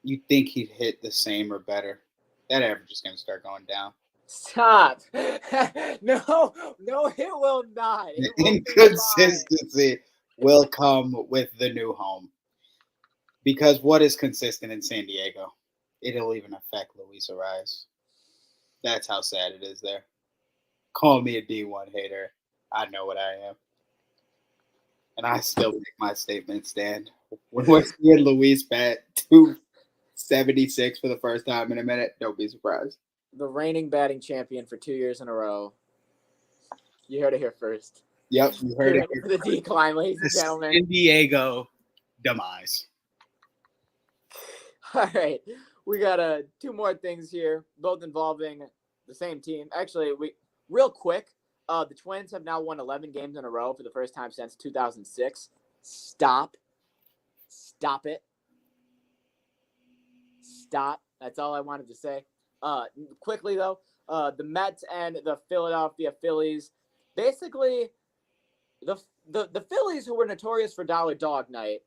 D: You think he'd hit the same or better. That average is going to start going down.
B: Stop. No, it will not. It will be
D: Inconsistency will come with the new home. Because what is consistent in San Diego? It'll even affect Luis Ariz. That's how sad it is there. Call me a D1 hater. I know what I am. And I still make my statement stand. When we're seeing Luis bat 276 for the first time in a minute, don't be surprised.
B: The reigning batting champion for 2 years in a row. You heard it here first.
D: Yep, you heard it.
B: The decline, ladies and gentlemen.
D: San Diego demise.
B: All right. We got two more things here, both involving the same team. Actually, real quick, the Twins have now won 11 games in a row for the first time since 2006. Stop it. Stop. That's all I wanted to say. Quickly, though, the Mets and the Philadelphia Phillies, basically, the Phillies, who were notorious for Dollar Dog Night,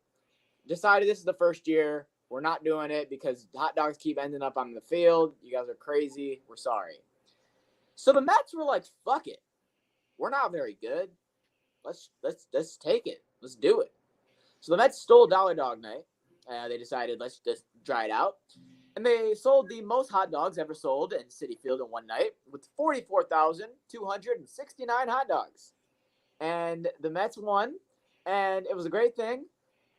B: decided this is the first year. We're not doing it because hot dogs keep ending up on the field. You guys are crazy. We're sorry. So the Mets were like, fuck it. We're not very good. Let's take it. Let's do it. So the Mets stole Dollar Dog Night. They decided, let's just dry it out. And they sold the most hot dogs ever sold in Citi Field in one night with 44,269 hot dogs. And the Mets won, and it was a great thing.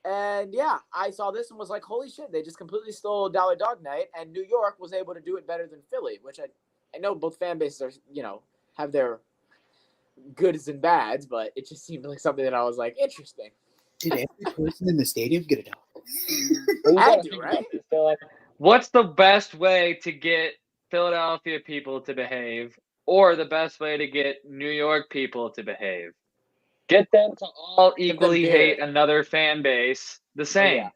B: And, yeah, I saw this and was like, holy shit, they just completely stole Dollar Dog Night, and New York was able to do it better than Philly, which I know both fan bases are, have their goods and bads, but it just seemed like something that I was like, interesting.
D: Did every person in the stadium get a dog?
B: I do, right?
E: What's the best way to get Philadelphia people to behave, or the best way to get New York people to behave? Get them to all equally hate another fan base the same. Yeah.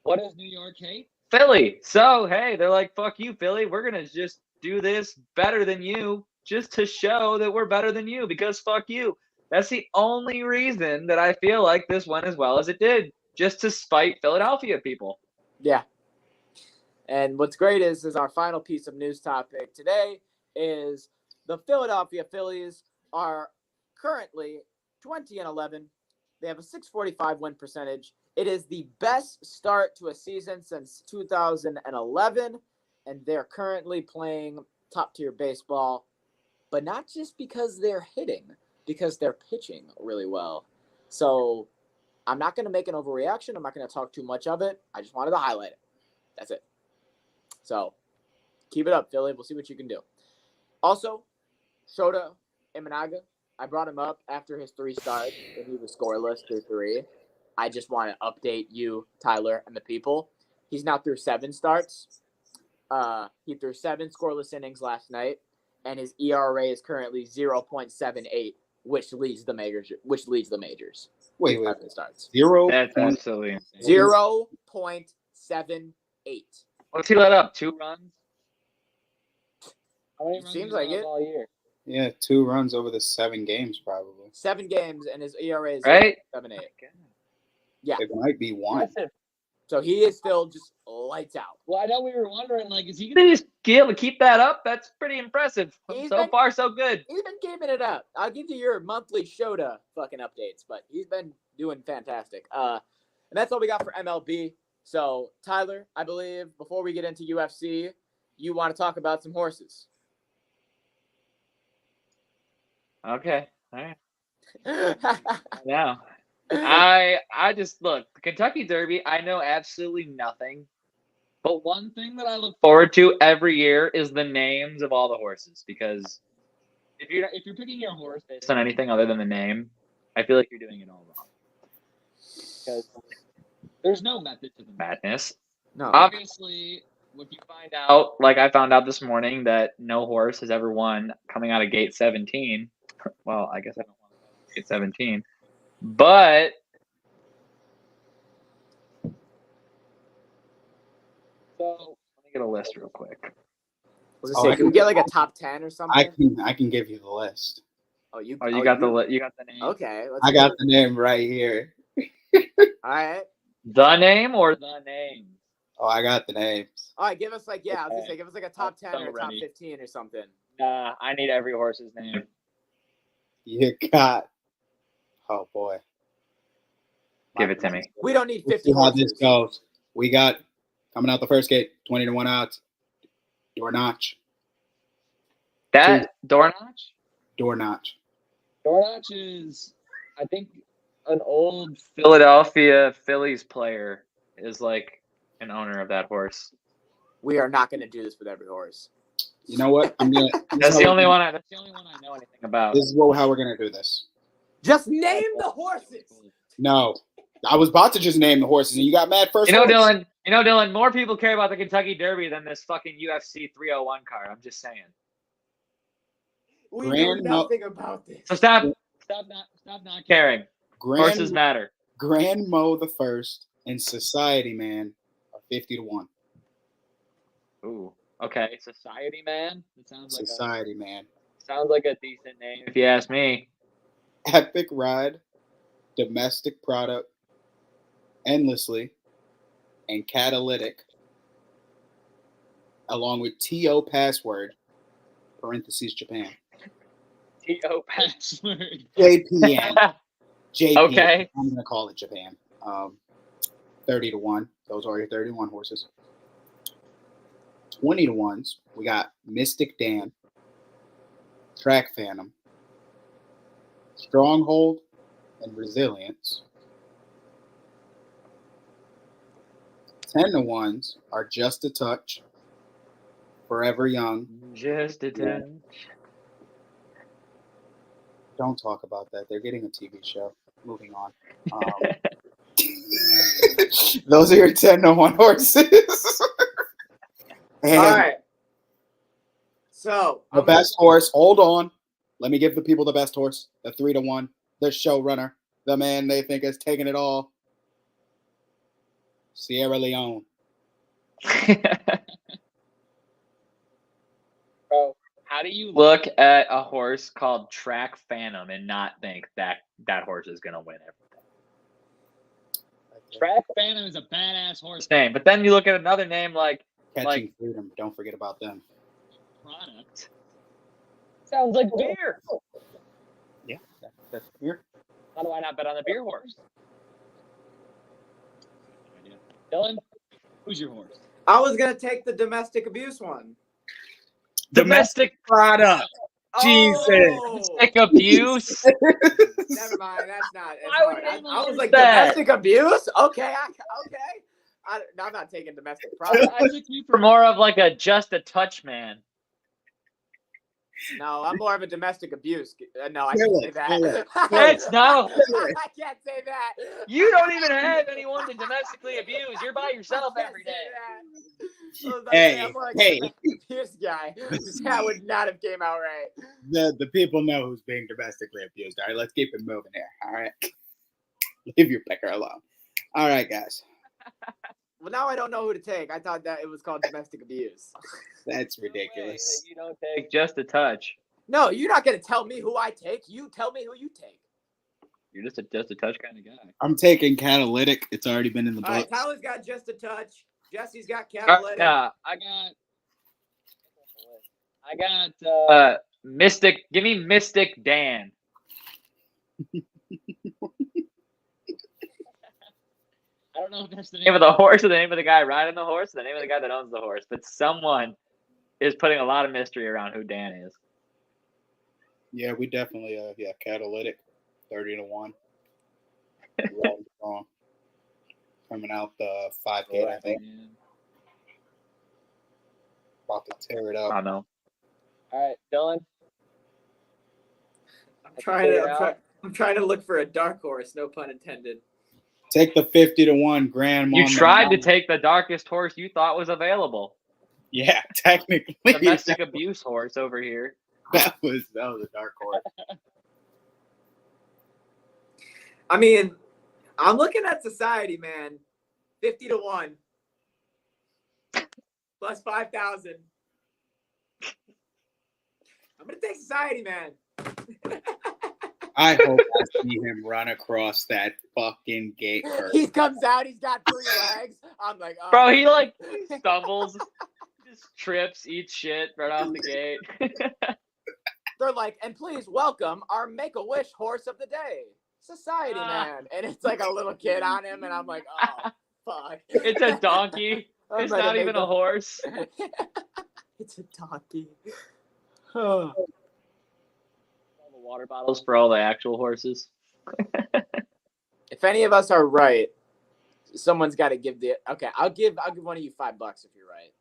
E: What does New York hate? Philly. So, hey, they're like, fuck you, Philly. We're going to just do this better than you just to show that we're better than you because fuck you. That's the only reason that I feel like this went as well as it did, just to spite Philadelphia people.
B: Yeah. And what's great is our final piece of news topic today is the Philadelphia Phillies are currently 20-11. They have a .645 win percentage. It is the best start to a season since 2011, and they're currently playing top-tier baseball, but not just because they're hitting, because they're pitching really well. So I'm not going to make an overreaction. I'm not going to talk too much of it. I just wanted to highlight it. That's it. So keep it up, Philly. We'll see what you can do. Also, Shota Imanaga, I brought him up after his 3 starts, and he was scoreless through 3. I just want to update you, Tyler, and the people. He's now through 7 starts. He threw 7 scoreless innings last night, and his ERA is currently 0.78, which leads the majors.
D: Wait.
B: 7 starts.
D: 0.
E: That's absolutely insane.
B: 0.78.
E: What's he let up? 2 runs? How many
B: It
E: runs
B: seems like it.
E: all year?
D: Yeah, 2 runs over the 7 games, probably.
B: 7 games, and his ERA is
E: right?
B: 0.78. Yeah.
D: It might be 1.
B: So he is still just lights out.
E: Well, I know we were wondering, like, is he going to just be able to keep that up? That's pretty impressive. So far, so good.
B: He's been keeping it up. I'll give you your monthly Shota fucking updates, but he's been doing fantastic. And that's all we got for MLB. So, Tyler, I believe before we get into UFC, you want to talk about some horses.
E: Okay. All right. Now, I just look, the Kentucky Derby, I know absolutely nothing. But one thing that I look forward to every year is the names of all the horses, because if you're picking your horse based on anything other than the name, I feel like you're doing it all wrong. Because there's no method to the madness.
B: No.
E: Obviously, if you find out, like I found out this morning, that no horse has ever won coming out of gate 17, well, I guess I don't want to gate 17, but so let me get a list real quick.
B: Can we get like a top 10 or something?
D: I can give you the list.
E: You got the name.
B: Okay,
D: I got the name right here.
B: All right.
E: The name or the name?
D: Oh, I got the names.
B: All right, give us like I was gonna say give us like a top 10
E: I'm
B: or a
E: so
B: top
E: ready.
B: 15 or something.
E: Nah, I need every horse's name.
D: You got. Oh boy.
E: Give it to me.
B: We don't need
D: Let's
B: 50
D: see how
B: horses.
D: this goes. We got coming out the first gate, 20-1 odds. Door notch.
E: That door notch?
D: Door notch.
E: Door notch is, I think, an old Philadelphia Phillies player is like an owner of that horse.
B: We are not gonna do this with every horse.
D: You know what?
E: That's the only one I know anything about.
D: This is how we're gonna do this.
B: Just name the horses.
D: No, I was about to just name the horses, and you got mad first.
E: Dylan. More people care about the Kentucky Derby than this fucking UFC 301 card. I'm just saying.
B: We know nothing about this.
E: So stop not caring. Horses matter.
D: Grand Mo the First and Society Man are 50-1.
E: Ooh. Okay. Society Man. It sounds like
D: Society Man.
E: Sounds like a decent name if you ask me.
D: Epic Ride, Domestic Product, Endlessly, and Catalytic, along with TO Password, parentheses Japan.
E: TO Password.
D: JPN. JPN.
E: Okay.
D: I'm going to call it Japan. 30-1. Those are your 31 horses. 20-1s. We got Mystic Dan, Track Phantom, Stronghold, and Resilience. 10-1s are Just a Touch, Forever Young.
E: Just a touch.
D: Don't talk about that. They're getting a TV show. Moving on. Those are your 10-1 horses. And
B: all right. So
D: the best horse. Hold on. Let me give the people the best horse. The 3-1. The showrunner. The man they think has taken it all. Sierra Leone.
E: Bro, how do you look at a horse called Track Phantom and not think that horse is gonna win everything? Track Phantom is a badass horse name, but then you look at another name like
D: Catching Freedom. Don't forget about them.
E: Product. Sounds like beer.
D: Yeah, that's beer.
E: How do I not bet on the beer horse? Dylan, who's your horse?
B: I was gonna take the domestic abuse one.
E: Domestic
D: Product. Jesus.
E: Domestic abuse.
B: Never mind. That's not.
E: Why would
B: I
E: anyone
B: was
E: do
B: like
E: that?
B: domestic abuse. Okay. I'm not taking domestic product.
E: I took you for more of like a Just a Touch man.
B: No, I'm more of a domestic abuse. No, I can't say that.
E: That's no.
B: I can't say that.
E: You don't even have anyone to domestically abuse. You're by yourself every day.
D: Hey.
B: This guy. That would not have came out right.
D: The people know who's being domestically abused. All right, let's keep it moving here. All right. Leave your picker alone. All right, guys.
B: Well, now I don't know who to take. I thought that it was called domestic abuse.
D: That's ridiculous.
E: You don't take Just a Touch.
B: No, you're not going to tell me who I take. You tell me who you take.
E: You're just a touch kind of guy.
D: I'm taking Catalytic. It's already been in the book.
B: All right, Tyler's got Just a Touch. Jesse's got Catalytic.
E: I got Mystic. Give me Mystic Dan. I don't know if that's the name of the horse or the name of the guy riding the horse or the name of the guy that owns the horse, but someone is putting a lot of mystery around who Dan is.
D: Yeah, we definitely Catalytic, 30-1. Wrong. Coming out the 5 gate, I think. About to tear it up.
E: I know. All right, Dylan.
B: I'm trying to look for a dark horse, no pun intended.
D: Take the 50-1 Grand.
E: You tried to take the darkest horse you thought was available.
D: Yeah, technically.
E: Domestic abuse horse over here.
D: That was a dark horse.
B: I mean, I'm looking at Society, man. 50-1 plus 5,000. I'm gonna take Society, man.
D: I hope I see him run across that fucking gate first.
B: He comes out, he's got 3 legs. I'm like, oh.
E: Bro, he like stumbles, just trips, eats shit right off the gate.
B: They're like, and please welcome our Make-A-Wish horse of the day, Society, man. And it's like a little kid on him, and I'm like, oh, fuck.
E: It's a donkey. It's not even a horse.
B: It's a donkey.
E: All the water bottles for all the actual horses.
B: If any of us are right, someone's got to give the. Okay, I'll give one of you $5 if you're right.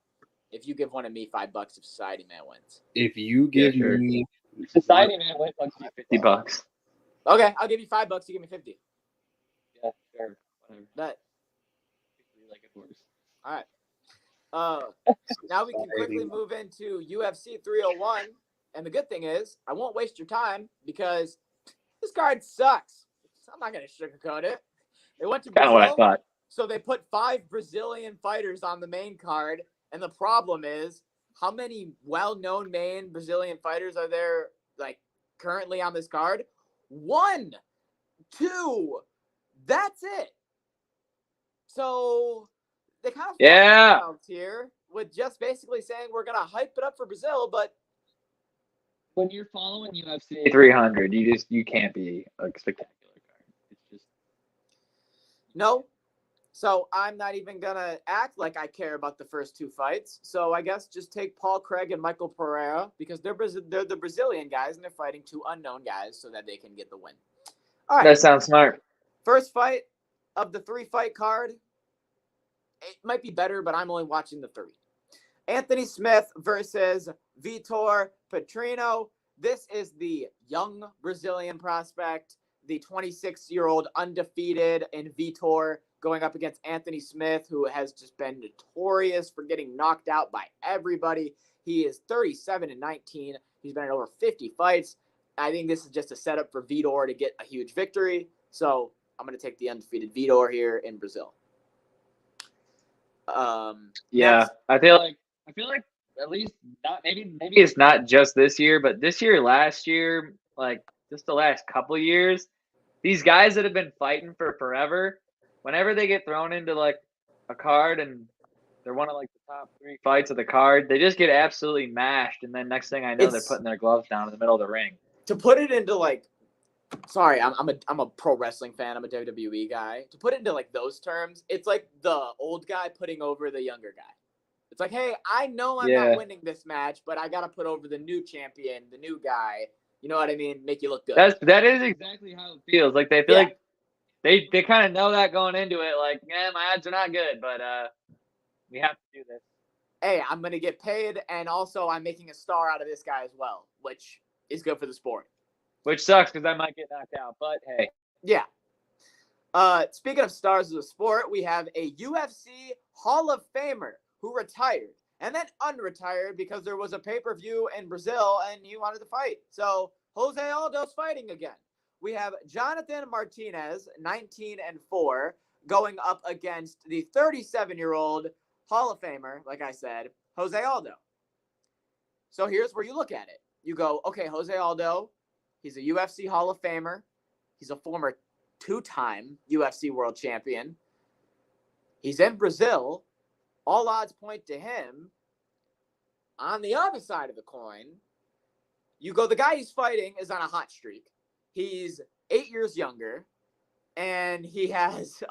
B: If you give one of me $5 if Society Man wins.
D: If you give
E: sure.
D: me
E: Society Man wins, I'll give you $50.
B: Okay, I'll give you $5. You give me 50.
E: Yeah, sure. Whatever.
B: Bet.
E: Like a horse.
B: All right. Now we can quickly move into UFC 301. And the good thing is, I won't waste your time because this card sucks. I'm not going to sugarcoat it. They went to Brazil,
E: Kind of what I thought.
B: so they put 5 Brazilian fighters on the main card. And the problem is, how many well-known main Brazilian fighters are there, like, currently on this card? 1, 2. That's it. So they kind of themselves here with just basically saying we're gonna hype it up for Brazil, but
E: when you're following UFC 300, you can't be a spectacular card. It's just
B: no. So I'm not even gonna act like I care about the first 2 fights. So I guess just take Paul Craig and Michael Pereira because they're the Brazilian guys and they're fighting 2 unknown guys so that they can get the win. All right.
E: That sounds smart.
B: First fight of the 3-fight card. It might be better, but I'm only watching the 3. Anthony Smith versus Vitor Petrino. This is the young Brazilian prospect, the 26-year-old undefeated, and Vitor going up against Anthony Smith, who has just been notorious for getting knocked out by everybody. He is 37-19. He's been in over 50 fights. I think this is just a setup for Vitor to get a huge victory. So I'm going to take the undefeated Vitor here in Brazil.
E: Next. I feel like at least not maybe it's not just this year, but this year, last year, like just the last couple of years, these guys that have been fighting for forever, whenever they get thrown into like a card and they're one of like the top 3 fights of the card, they just get absolutely mashed, and then next thing I know, they're putting their gloves down in the middle of the ring.
B: To put it into like, sorry, I'm a pro wrestling fan. I'm a WWE guy. To put it into like those terms, it's like the old guy putting over the younger guy. It's like, hey, I know I'm not winning this match, but I gotta put over the new champion, the new guy. You know what I mean? Make you look good.
E: That is exactly how it feels. Like they feel like they kind of know that going into it. Like, my odds are not good, but we have to do this.
B: Hey, I'm gonna get paid, and also I'm making a star out of this guy as well, which is good for the sport.
E: Which sucks because I might get knocked out, but hey.
B: Yeah. Speaking of stars of the sport, we have a UFC Hall of Famer who retired and then unretired because there was a pay-per-view in Brazil and he wanted to fight. So Jose Aldo's fighting again. We have Jonathan Martinez, 19-4, going up against the 37-year-old Hall of Famer, like I said, Jose Aldo. So here's where you look at it. You go, okay, Jose Aldo, he's a UFC Hall of Famer. He's a former 2-time UFC world champion. He's in Brazil. All odds point to him. On the other side of the coin, you go, the guy he's fighting is on a hot streak. He's 8 years younger, and he has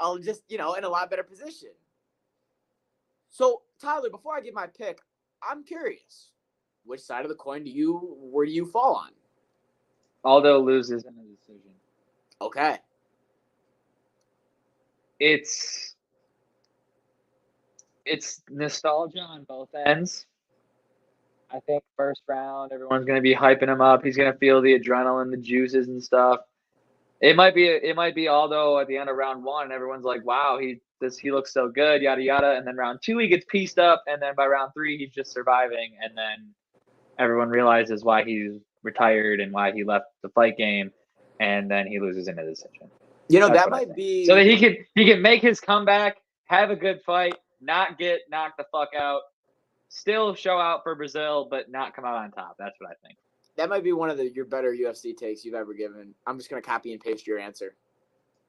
B: in a lot better position. So, Tyler, before I give my pick, I'm curious. Which side of the coin where do you fall on?
E: Aldo loses in a decision.
B: Okay.
E: It's nostalgia on both ends. I think first round, everyone's going to be hyping him up. He's going to feel the adrenaline, the juices and stuff. It might be Aldo at the end of round 1, and everyone's like, wow, he he looks so good, yada yada. And then round 2 he gets pieced up, and then by round 3 he's just surviving, and then everyone realizes why he's retired and why he left the fight game, and then he loses in a decision.
B: You know,
E: That's
B: that
E: what I
B: might
E: think.
B: be
E: So that he can make his comeback, have a good fight, not get knocked the fuck out, still show out for Brazil, but not come out on top. That's what I think.
B: that might be one of your better UFC takes you've ever given. I'm just gonna copy and paste your answer.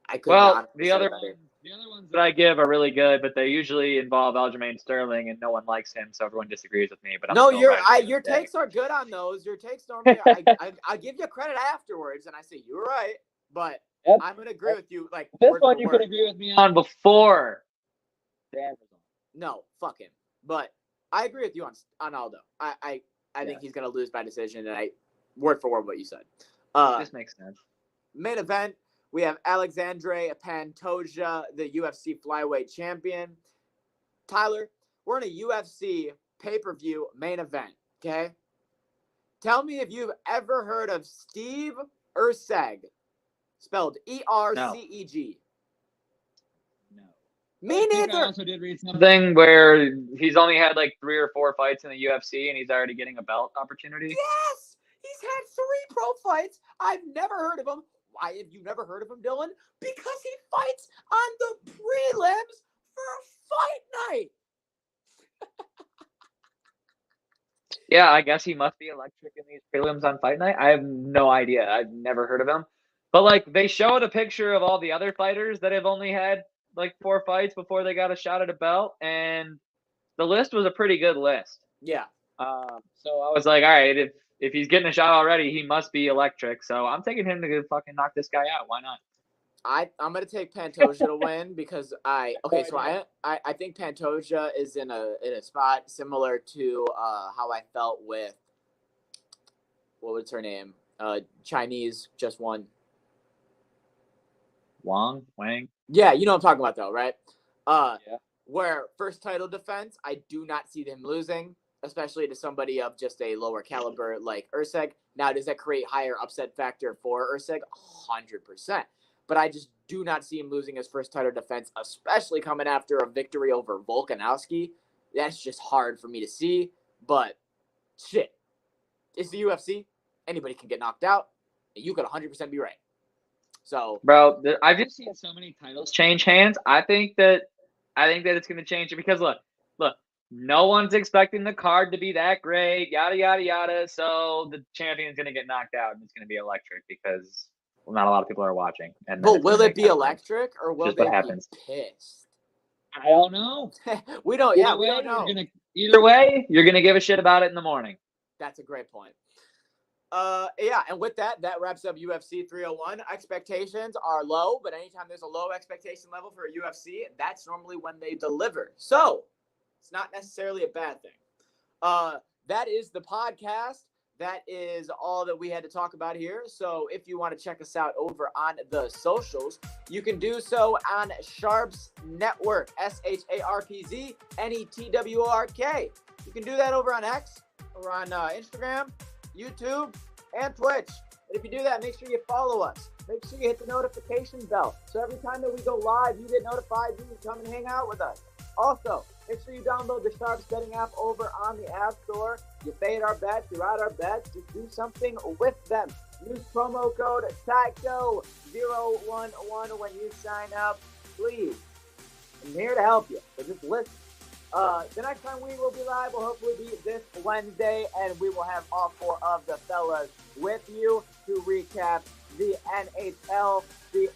B: I could
E: Well,
B: not
E: the other ones that I give are really good, but they usually involve Aljamain Sterling, and no one likes him, so everyone disagrees with me. But I'm
B: No,
E: still right at the end
B: your
E: of the day.
B: takes are good on those. Your takes normally, I give you credit afterwards, and I say you're right, but
E: Yep.
B: I'm gonna agree with you. Like
E: This
B: word
E: one
B: for
E: you
B: word.
E: could agree with me on before. Damn.
B: No, fuck him. But I agree with you on Aldo. I think he's gonna lose by decision, and word for word what you said.
E: This makes sense.
B: Main event, we have Alexandre Pantoja, the UFC flyweight champion. Tyler, we're in a UFC pay-per-view main event, okay? Tell me if you've ever heard of Steve Erceg, spelled Erceg.
E: No.
B: Me
E: I think I
B: neither.
E: also did read something where he's only had like 3 or 4 fights in the UFC, and he's already getting a belt opportunity.
B: Yes! He's had 3 pro fights. I've never heard of him. Why have you never heard of him, Dylan? Because he fights on the prelims for a fight night.
E: Yeah, I guess he must be electric in these prelims on fight night. I have no idea. I've never heard of him. But like they showed a picture of all the other fighters that have only had like 4 fights before they got a shot at a belt, and the list was a pretty good list.
B: Yeah.
E: So I was like, all right, if he's getting a shot already, he must be electric. So I'm taking him to fucking knock this guy out. Why not?
B: I'm gonna take Pantoja to win because I think Pantoja is in a spot similar to how I felt with what was her name? Chinese just won.
E: Wang?
B: Yeah, you know what I'm talking about though, right?
E: Yeah.
B: Where first title defense, I do not see him losing, especially to somebody of just a lower caliber like Erceg. Now, does that create higher upset factor for Erceg? 100%. But I just do not see him losing his first title defense, especially coming after a victory over Volkanovski. That's just hard for me to see. But shit, it's the UFC. Anybody can get knocked out, and you could 100% be right. So,
E: Bro, I've just seen so many titles change hands. I think that it's going to change it because look, no one's expecting the card to be that great, yada yada yada. So the champion's going to get knocked out, and it's going to be electric because not a lot of people are watching. And
B: but will it be electric or will they be pissed?
E: I don't know.
B: we don't know.
E: Either way, you're gonna give a shit about it in the morning.
B: That's a great point. Yeah, and with that wraps up UFC 301. Expectations are low, but anytime there's a low expectation level for a UFC, that's normally when they deliver. So it's not necessarily a bad thing. That is the podcast. That is all that we had to talk about here. So if you want to check us out over on the socials, you can do so on Sharps Network, SharpzNetwork. You can do that over on X, or on Instagram, YouTube, and Twitch. And if you do that, make sure you follow us. Make sure you hit the notification bell. So every time that we go live, you get notified. You can come and hang out with us. Also, make sure you download the Sharps Betting app over on the App Store. You fade our bets, you ride our bets, just do something with them. Use promo code TACO011 when you sign up. Please. I'm here to help you, so just listen. The next time we will be live will hopefully be this Wednesday, and we will have all 4 of the fellas with you to recap the NHL, the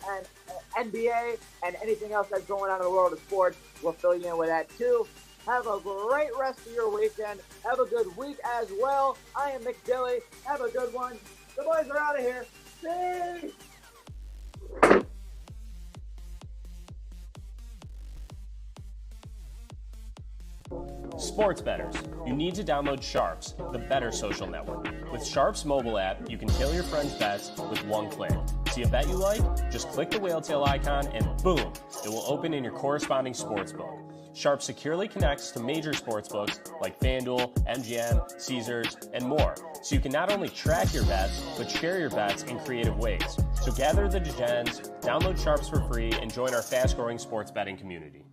B: NBA, and anything else that's going on in the world of sports. We'll fill you in with that too. Have a great rest of your weekend. Have a good week as well. I am Mick Dilly. Have a good one. The boys are out of here. See.
C: Sports bettors, you need to download Sharps, the better social network. With Sharps mobile app, you can tail your friends' bets with one click. See a bet you like? Just click the whale tail icon and boom, it will open in your corresponding sportsbook. Sharps securely connects to major sportsbooks like FanDuel, MGM, Caesars, and more, so you can not only track your bets, but share your bets in creative ways. So gather the degens, download Sharps for free, and join our fast-growing sports betting community.